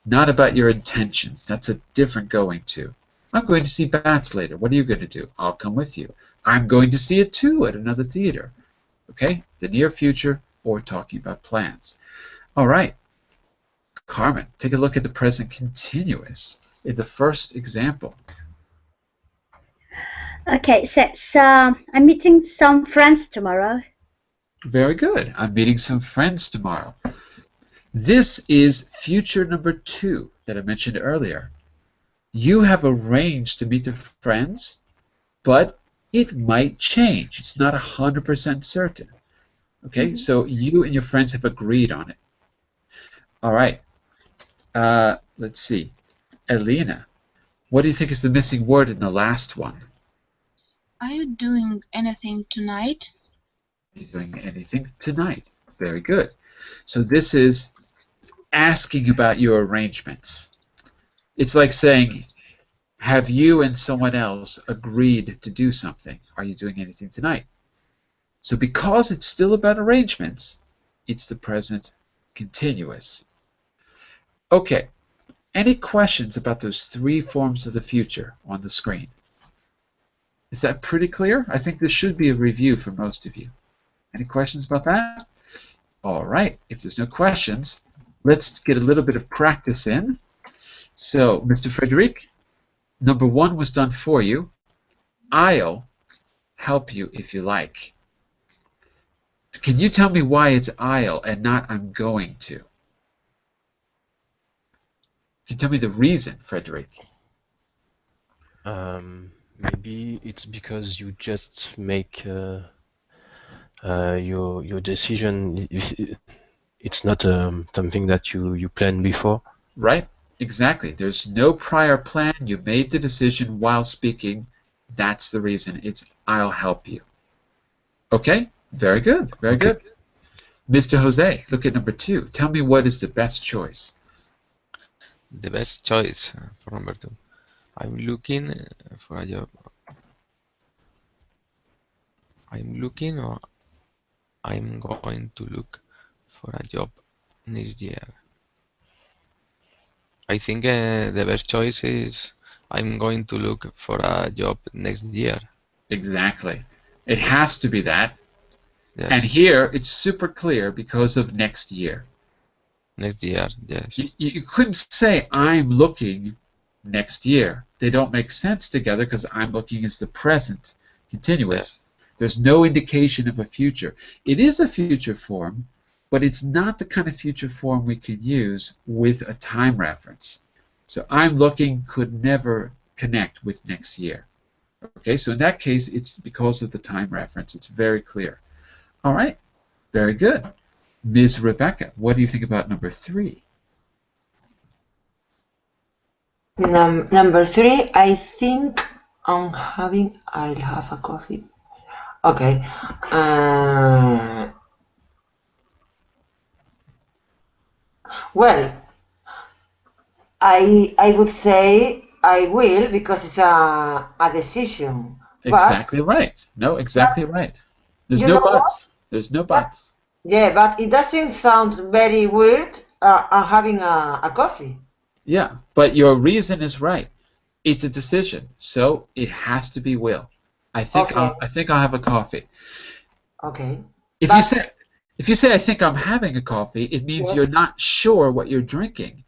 Speaker 1: Not about your intentions. That's a different going to. I'm going to see bats later. What are you going to do? I'll come with you. I'm going to see it too at another theater. Okay? The near future, or talking about plans. All right. Carmen, take a look at the present continuous in the first example.
Speaker 5: Okay, so I'm meeting some friends tomorrow.
Speaker 1: Very good. I'm meeting some friends tomorrow. This is future number 2 that I mentioned earlier. You have arranged to meet the friends, but it might change. It's not 100% certain. Okay, so you and your friends have agreed on it. All right. Let's see. Elena, what do you think is the missing word in the last one?
Speaker 3: Are you doing anything tonight?
Speaker 1: Are you doing anything tonight? Very good. So this is asking about your arrangements. It's like saying, have you and someone else agreed to do something? Are you doing anything tonight? So because it's still about arrangements, it's the present continuous. Okay, any questions about those 3 forms of the future on the screen? Is that pretty clear? I think this should be a review for most of you. Any questions about that? All right, if there's no questions, let's get a little bit of practice in. So, Mr. Frederic, number 1 was done for you. I'll help you if you like. Can you tell me why it's I'll and not I'm going to? Can you tell me the reason, Frederic?
Speaker 2: Maybe it's because you just make your decision. It's not something that you planned before.
Speaker 1: Right, exactly. There's no prior plan. You made the decision while speaking. That's the reason. It's I'll help you. Okay, very good, very good. Mr. Jose, look at number 2. Tell me what is the best choice.
Speaker 10: The best choice for number 2. I'm looking for a job. I'm looking, or I'm going to look for a job next year. I think the best choice is I'm going to look for a job next year.
Speaker 1: Exactly. It has to be that.
Speaker 10: Yes.
Speaker 1: And here it's super clear because of next year.
Speaker 10: Next year, yes.
Speaker 1: You couldn't say I'm looking next year. They don't make sense together because I'm looking is the present continuous.
Speaker 10: Yes.
Speaker 1: There's no indication of a future. It is a future form, but it's not the kind of future form we can use with a time reference. So I'm looking could never connect with next year. Okay, so in that case, it's because of the time reference. It's very clear. All right, very good. Ms. Rebecca, what do you think about number 3?
Speaker 9: Number 3, I think I'll have a coffee. Okay. Well, I would say I will because it's a decision.
Speaker 1: Exactly right. No, exactly right. There's
Speaker 9: You
Speaker 1: no
Speaker 9: know what?
Speaker 1: buts. There's no buts.
Speaker 9: Yeah, but it doesn't sound very weird having a coffee.
Speaker 1: Yeah, but your reason is right. It's a decision, so it has to be will.
Speaker 9: Okay.
Speaker 1: I think I'll have a coffee.
Speaker 9: Okay.
Speaker 1: If you say I think I'm having a coffee, it means
Speaker 9: Yes.
Speaker 1: you're not sure what you're drinking.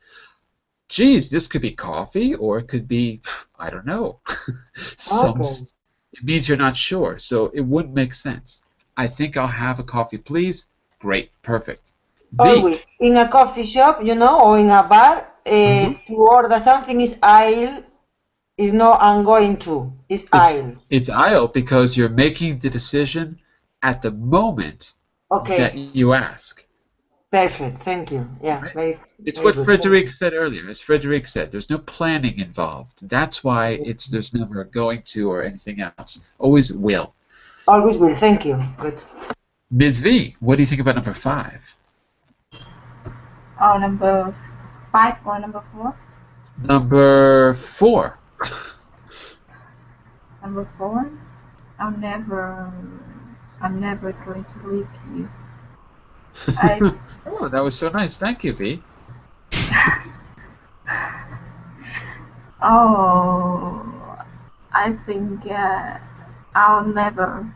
Speaker 1: Geez, this could be coffee, or it could be, I don't know.
Speaker 9: Okay.
Speaker 1: It means you're not sure, so it wouldn't make sense. I think I'll have a coffee, please. Great, perfect. V.
Speaker 9: Always in a coffee shop, or in a bar, to order something is aisle. Is no I'm going to. It's aisle.
Speaker 1: It's I'll because you're making the decision at the moment that
Speaker 9: Okay.
Speaker 1: you ask.
Speaker 9: Perfect. Thank you. Yeah.
Speaker 1: Right? It's
Speaker 9: Very
Speaker 1: what
Speaker 9: good.
Speaker 1: Frederic said earlier. As Frederic said, there's no planning involved. That's why there's never a going to or anything else. Always will.
Speaker 9: Always will. Thank you. Good.
Speaker 1: Ms. V, what do you think about number 5?
Speaker 4: Oh, number 5 or number 4?
Speaker 1: Number 4.
Speaker 4: Number 4. I'm never going to leave you.
Speaker 1: Oh, that was so nice. Thank you, V.
Speaker 4: Oh, I think I'll never.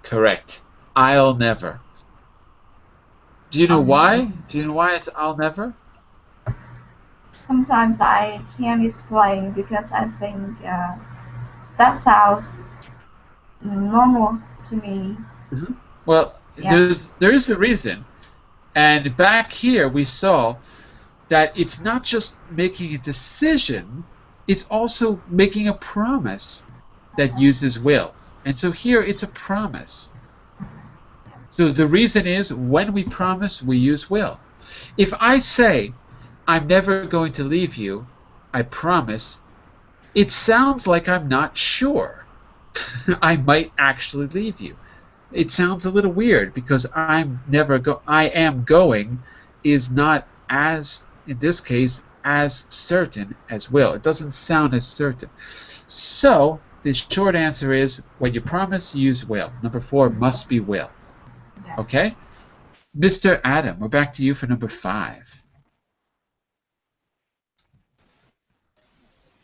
Speaker 1: Correct. I'll never. Do you know why? Do you know why it's I'll never?
Speaker 4: Sometimes I can't explain because I think that sounds normal to me.
Speaker 1: Well,
Speaker 4: Yeah.
Speaker 1: there is a reason. And back here we saw that it's not just making a decision, it's also making a promise that uses will. And so here it's a promise. So the reason is when we promise, we use will. If I say, I'm never going to leave you, I promise, it sounds like I'm not sure. I might actually leave you. It sounds a little weird because I am going is not as, in this case, as certain as will. It doesn't sound as certain. So the short answer is when you promise, use will. Number 4 must be will. Okay? Mr. Adam, we're back to you for number 5.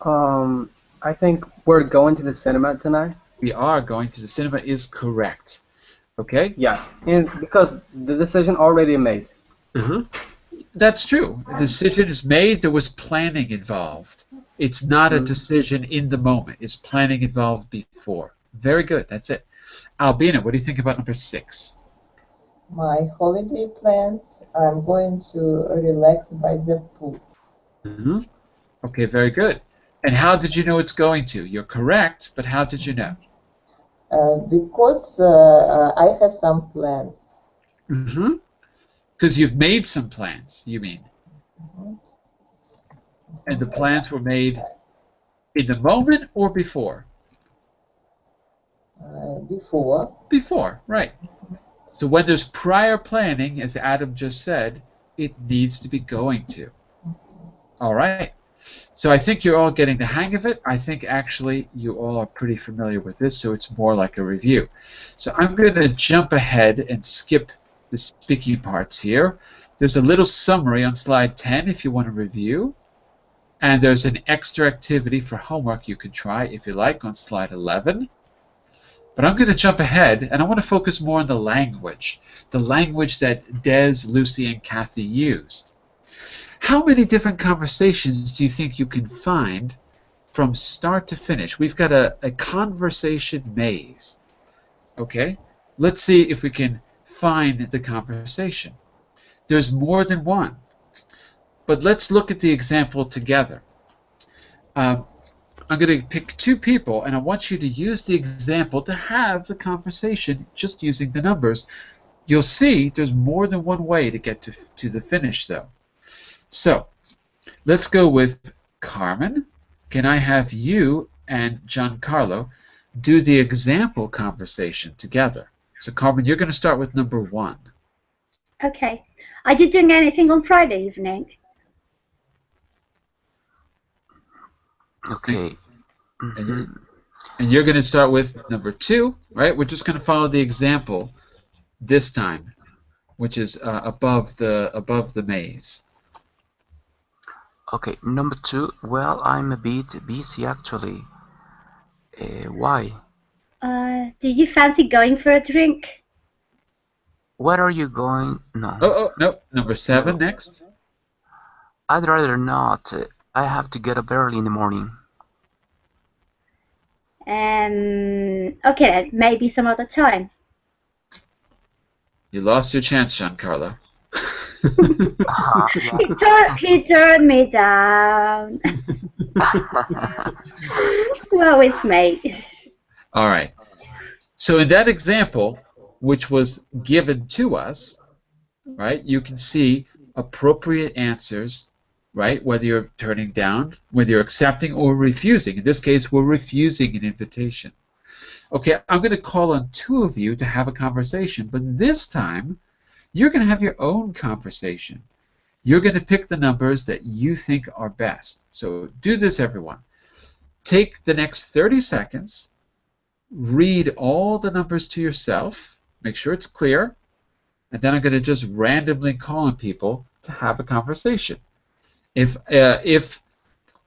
Speaker 6: I think we're going to the cinema tonight.
Speaker 1: We are going to the cinema is correct. Okay?
Speaker 6: Yeah, and because the decision already made.
Speaker 1: That's true. The decision is made. There was planning involved. It's not a decision in the moment. It's planning involved before. Very good. That's it. Albina, what do you think about number 6?
Speaker 8: My holiday plans, I'm going to relax by the pool.
Speaker 1: Okay, very good. And how did you know it's going to? You're correct, but how did you know?
Speaker 8: Because I have some plans.
Speaker 1: Because you've made some plans, you mean? And the plans were made in the moment or before?
Speaker 8: Before.
Speaker 1: Before, right. So when there's prior planning, as Adam just said, it needs to be going to. All right. So I think you're all getting the hang of it. I think actually you all are pretty familiar with this, so it's more like a review. So I'm going to jump ahead and skip the speaking parts here. There's a little summary on slide 10 if you want to review. And there's an extra activity for homework you can try if you like on slide 11. But I'm going to jump ahead, and I want to focus more on the language that Des, Lucy, and Kathy used. How many different conversations do you think you can find from start to finish? We've got a conversation maze. Okay? Let's see if we can define the conversation. There's more than one. But let's look at the example together. I'm going to pick two people, and I want you to use the example to have the conversation just using the numbers. You'll see there's more than one way to get to the finish, though. So let's go with Carmen. Can I have you and Giancarlo do the example conversation together? So Carmen, you're going to start with number 1.
Speaker 5: Okay. Are you doing anything on Friday evening?
Speaker 11: Okay.
Speaker 1: And you're going to start with number 2, right? We're just going to follow the example this time, which is above the maze.
Speaker 11: Okay, number 2. Well, I'm a bit busy actually. Why?
Speaker 5: Do you fancy going for a drink?
Speaker 11: Where are you going? No.
Speaker 1: Oh, no. Number 7
Speaker 11: No.
Speaker 1: next.
Speaker 11: I'd rather not. I have to get up early in the morning.
Speaker 5: Okay, maybe some other time.
Speaker 1: You lost your chance, Giancarlo.
Speaker 11: Yeah.
Speaker 5: He turned me down. Well, it's me.
Speaker 1: All right. So in that example, which was given to us, right, you can see appropriate answers, right, whether you're turning down, whether you're accepting or refusing. In this case, we're refusing an invitation. Okay, I'm going to call on 2 of you to have a conversation, but this time, you're going to have your own conversation. You're going to pick the numbers that you think are best. So do this, everyone. Take the next 30 seconds, read all the numbers to yourself, make sure it's clear, and then I'm going to just randomly call on people to have a conversation. If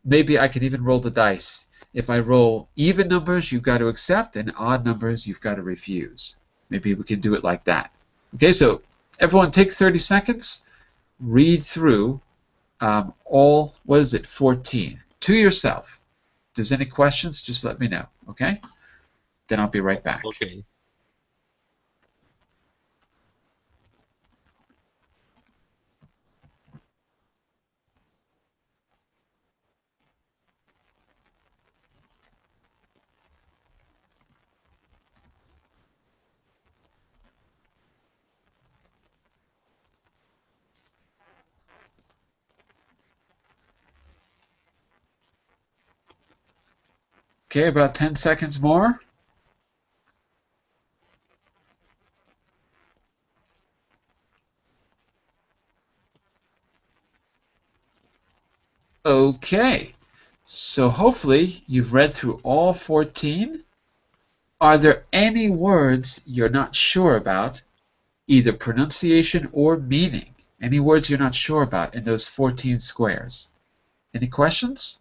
Speaker 1: maybe I can even roll the dice. If I roll even numbers, you've got to accept, and odd numbers, you've got to refuse. Maybe we can do it like that. Okay, so everyone take 30 seconds, read through all, 14, to yourself. If there's any questions, just let me know, okay? Then I'll be right back.
Speaker 10: Okay.
Speaker 1: Okay, about 10 seconds more. Okay, so hopefully you've read through all 14. Are there any words you're not sure about, either pronunciation or meaning? Any words you're not sure about in those 14 squares? Any questions?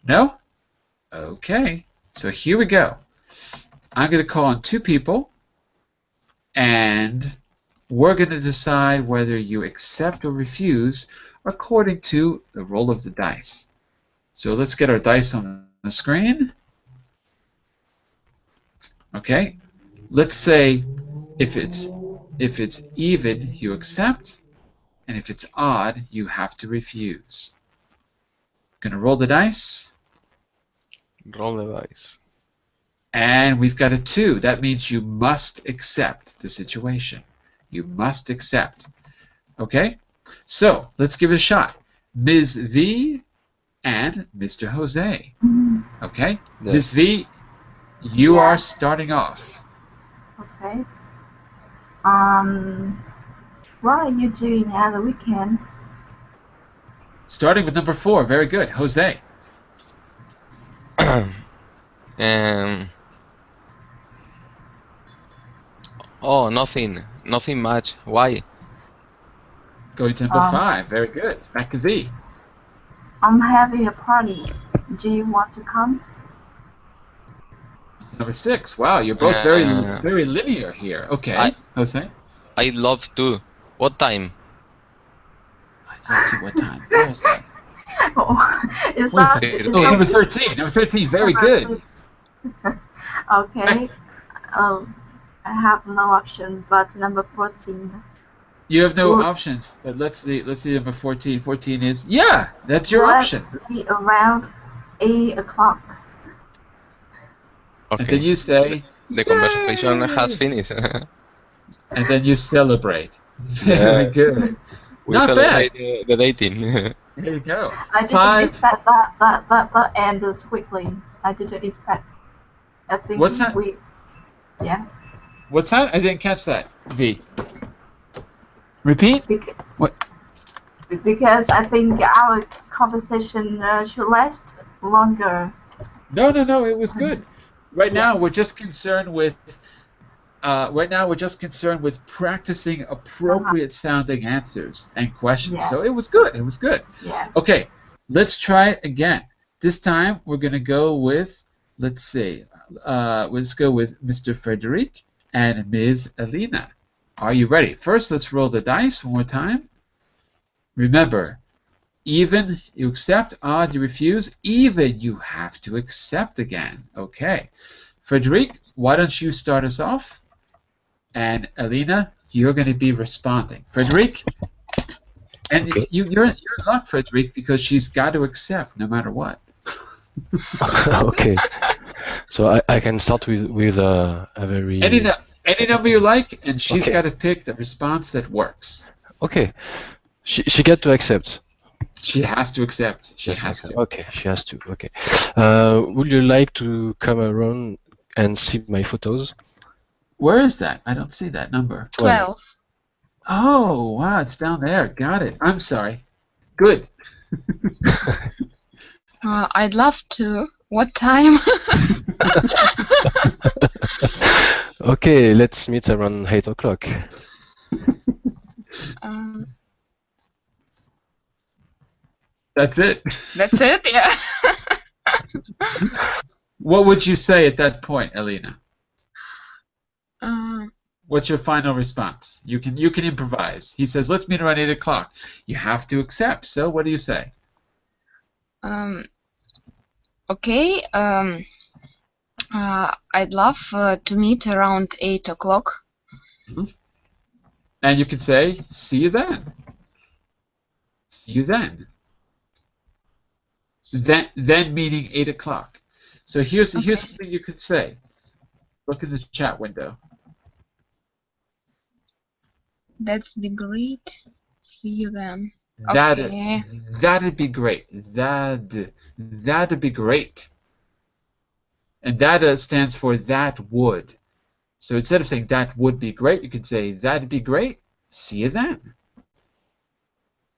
Speaker 1: No? Okay, so here we go. I'm going to call on 2 people, and we're going to decide whether you accept or refuse according to the roll of the dice. So let's get our dice on the screen. Okay, let's say if it's even, you accept, and if it's odd, you have to refuse. Going to roll the dice.
Speaker 10: Roll the dice.
Speaker 1: And we've got a 2. That means you must accept the situation. You must accept. Okay? So, let's give it a shot. Ms. V and Mr. Jose. Okay?
Speaker 10: Yes.
Speaker 1: Ms. V, you
Speaker 4: Yeah.
Speaker 1: are starting off.
Speaker 4: Okay. What are you doing at the weekend?
Speaker 1: Starting with number 4. Very good. Jose.
Speaker 10: Oh, nothing much. Why?
Speaker 1: Going to number 5. Very good. Back to V.
Speaker 4: I'm having a party. Do you want to come?
Speaker 1: Number 6. Wow, you're both very
Speaker 10: Uh,
Speaker 1: very linear here. Okay.
Speaker 10: I-
Speaker 1: Jose.
Speaker 10: I'd love to. What time?
Speaker 1: I'd love to. What time? What was that?
Speaker 4: Oh, it's
Speaker 1: What was
Speaker 4: not.
Speaker 1: that?
Speaker 4: It's
Speaker 1: Oh,
Speaker 4: not
Speaker 1: number 13. Number 13. Very good.
Speaker 4: Okay. I have no option, but number 14.
Speaker 1: You have no
Speaker 4: Would
Speaker 1: options, but let's see number 14. 14 is, yeah, that's your
Speaker 4: let's
Speaker 1: option.
Speaker 4: be around 8 o'clock.
Speaker 1: And then
Speaker 10: Okay.
Speaker 1: you say,
Speaker 10: The conversation has
Speaker 1: yay!
Speaker 10: finished.
Speaker 1: And then you celebrate. Very
Speaker 10: Yeah,
Speaker 1: good.
Speaker 10: we
Speaker 1: Not bad.
Speaker 10: celebrate the dating.
Speaker 1: There you go.
Speaker 4: I didn't
Speaker 1: 5.
Speaker 4: expect that ends quickly. I didn't expect. I think
Speaker 1: What's that?
Speaker 4: Yeah.
Speaker 1: What's that? I didn't catch that. V. Repeat? What?
Speaker 4: Because I think our conversation should last longer.
Speaker 1: No, it was good. Right now we're just concerned with practicing appropriate sounding answers and questions.
Speaker 4: Yeah.
Speaker 1: So it was good. It was good.
Speaker 4: Yeah.
Speaker 1: Okay, let's try it again. This time we're gonna go with, let's go with Mr. Frederic and Ms. Alina. Are you ready? First, let's roll the dice one more time. Remember, even you accept, odd you refuse, even you have to accept again. Okay. Frederic, why don't you start us off? And Alina, you're going to be responding. Frederic? And
Speaker 2: Okay.
Speaker 1: you're in luck, Frederic, because she's got to accept no matter what.
Speaker 2: Okay. So I can start with a very...
Speaker 1: Any number you like, and she's
Speaker 2: Okay.
Speaker 1: got to pick the response that works.
Speaker 2: Okay. She get to accept.
Speaker 1: She has to accept. She has to.
Speaker 2: Okay, she has to. Okay. Would you like to come around and see my photos?
Speaker 1: Where is that? I don't see that number.
Speaker 3: 12.
Speaker 1: Oh, wow, it's down there. Got it. I'm sorry. Good.
Speaker 3: I'd love to. What time?
Speaker 2: Okay, let's meet around 8 o'clock.
Speaker 1: That's it.
Speaker 3: That's it, yeah.
Speaker 1: What would you say at that point, Alina?
Speaker 3: Uh,
Speaker 1: What's your final response? You can improvise. He says, let's meet around 8 o'clock. You have to accept. So what do you say?
Speaker 3: okay. I'd love to meet around 8 o'clock.
Speaker 1: And you can say, see you then. See you then. Then meeting 8 o'clock. So here's something you could say. Look in the chat window.
Speaker 3: That'd be great. See you then.
Speaker 1: That'd be great. That'd be great. And that stands for that would. So instead of saying that would be great, you could say that'd be great. See you then.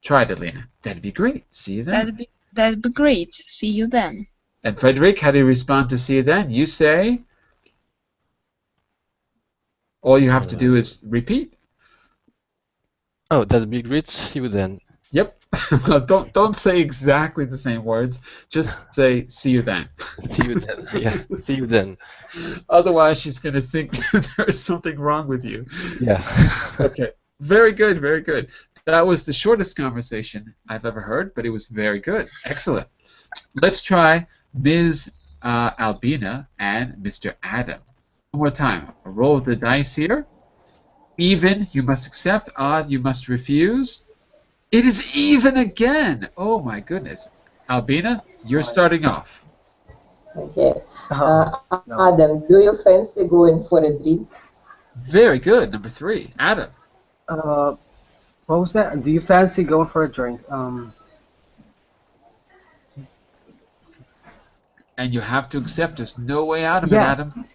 Speaker 1: Try it, Alina. That'd be great. See you then.
Speaker 3: That'd be great. See you then.
Speaker 1: And Frederic, how do you respond to see you then? You say, all you have to do is repeat.
Speaker 2: Oh, that'd be great. See you then.
Speaker 1: Yep. Well, don't say exactly the same words. Just say see you then.
Speaker 2: See you then. Yeah. See you then.
Speaker 1: Otherwise, she's going to think there's something wrong with you.
Speaker 2: Yeah.
Speaker 1: Okay. Very good. Very good. That was the shortest conversation I've ever heard, but it was very good. Excellent. Let's try Ms. Albina and Mr. Adam. One more time. Roll the dice here. Even, you must accept. Odd, you must refuse. It is even again. Oh my goodness. Albina, you're starting off.
Speaker 8: Okay.
Speaker 6: No.
Speaker 8: Adam, do you fancy going for a drink?
Speaker 1: Very good. Number 3. Adam.
Speaker 6: What was that? Do you fancy going for a drink?
Speaker 1: And you have to accept. There's no way out of it,
Speaker 6: Yeah.
Speaker 1: Adam.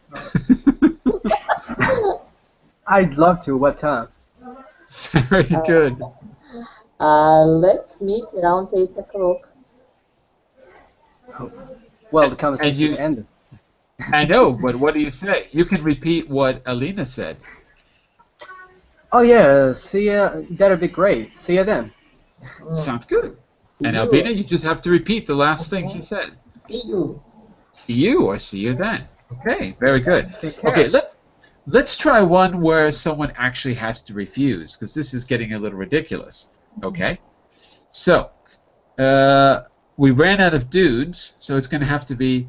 Speaker 6: I'd love to. What time?
Speaker 1: Very good.
Speaker 8: Let's meet around 8 o'clock.
Speaker 6: Well, the conversation ended.
Speaker 1: I know, but what do you say? You can repeat what Alina said.
Speaker 6: Oh yeah, see ya. That'd be great. See ya then.
Speaker 1: Sounds good. And Albina, you just have to repeat the last thing she said.
Speaker 8: See you.
Speaker 1: See you or see you then. Okay, very good.
Speaker 6: Take care.
Speaker 1: Okay, let's try one where someone actually has to refuse, because this is getting a little ridiculous. Okay? So, we ran out of dudes, so it's going to have to be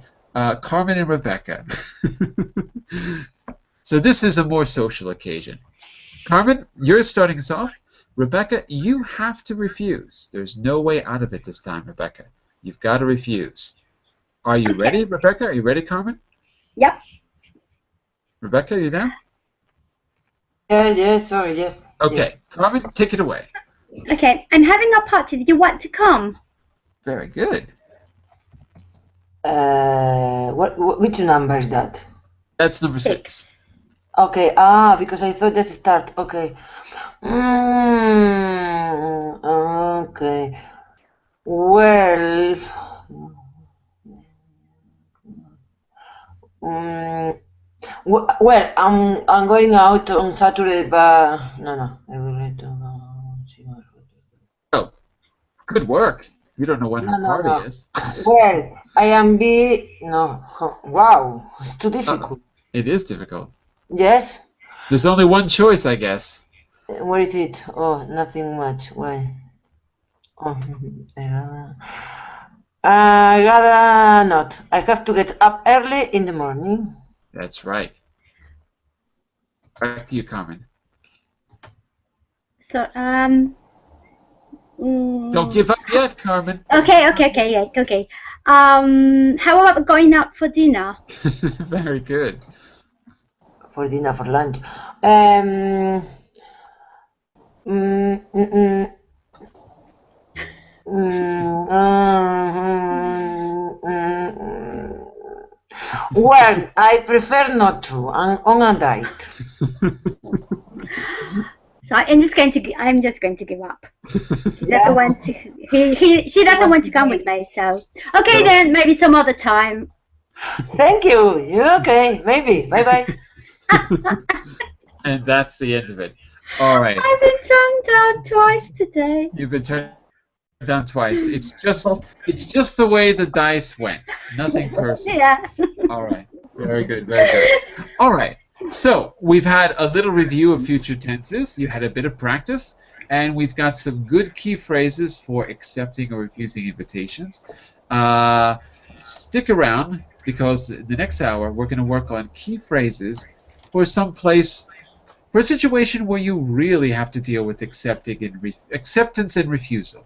Speaker 1: Carmen and Rebecca. So this is a more social occasion. Carmen, you're starting us off. Rebecca, you have to refuse. There's no way out of it this time, Rebecca. You've got to refuse. Are you ready, Rebecca? Are you ready, Carmen?
Speaker 5: Yep.
Speaker 1: Rebecca, are you there?
Speaker 9: Yes, sorry, yes.
Speaker 1: Okay,
Speaker 9: Yes.
Speaker 1: Carmen, take it away.
Speaker 5: Okay, I'm having a party. Do you want to come?
Speaker 1: Very good.
Speaker 9: Which number is that?
Speaker 1: That's number 6.
Speaker 9: Okay, because I thought that's start. Okay. Okay. Well, well, I'm going out on Saturday, but no, I will need to go see my friend.
Speaker 1: Oh, good work. You don't know when her party
Speaker 9: No.
Speaker 1: is.
Speaker 9: Well, I am wow, it's too difficult.
Speaker 1: It is difficult.
Speaker 9: Yes?
Speaker 1: There's only one choice, I guess.
Speaker 9: Where is it? Oh, nothing much. Why? Oh, I gotta not. I have to get up early in the morning.
Speaker 1: That's right. Back to you, Carmen.
Speaker 5: So,
Speaker 1: Don't give up yet, Carmen.
Speaker 5: Okay. How about going out for dinner?
Speaker 1: Very good.
Speaker 9: For dinner, for lunch. Mm, mm, mm, well, I prefer not to. I'm on a diet.
Speaker 5: So I'm just going to give up. She doesn't want to. She doesn't want to come with me. So okay, then maybe some other time.
Speaker 9: Thank you. You're okay. Maybe. Bye bye.
Speaker 1: And that's the end of it. All right.
Speaker 5: I've been turned down twice today.
Speaker 1: You've been turned down twice. It's just the way the dice went. Nothing personal.
Speaker 5: Yeah.
Speaker 1: All right. Very good. Very good. All right. So we've had a little review of future tenses. You had a bit of practice, and we've got some good key phrases for accepting or refusing invitations. Stick around, because the next hour we're going to work on key phrases for a situation where you really have to deal with acceptance and refusal.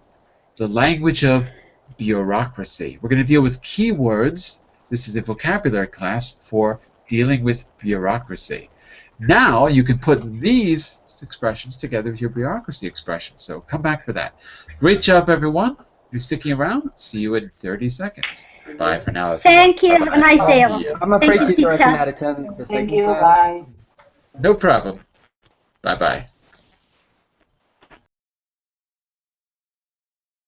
Speaker 1: The language of bureaucracy. We're going to deal with key words. This is a vocabulary class for dealing with bureaucracy. Now you can put these expressions together with your bureaucracy expressions. So come back for that. Great job, everyone. You're sticking around. See you in 30 seconds. Bye for now.
Speaker 5: Thank you. Have a nice day.
Speaker 6: I'm afraid, teacher, I cannot attend the
Speaker 9: Thank
Speaker 6: second
Speaker 9: you.
Speaker 6: class.
Speaker 9: Bye.
Speaker 1: No problem. Bye-bye.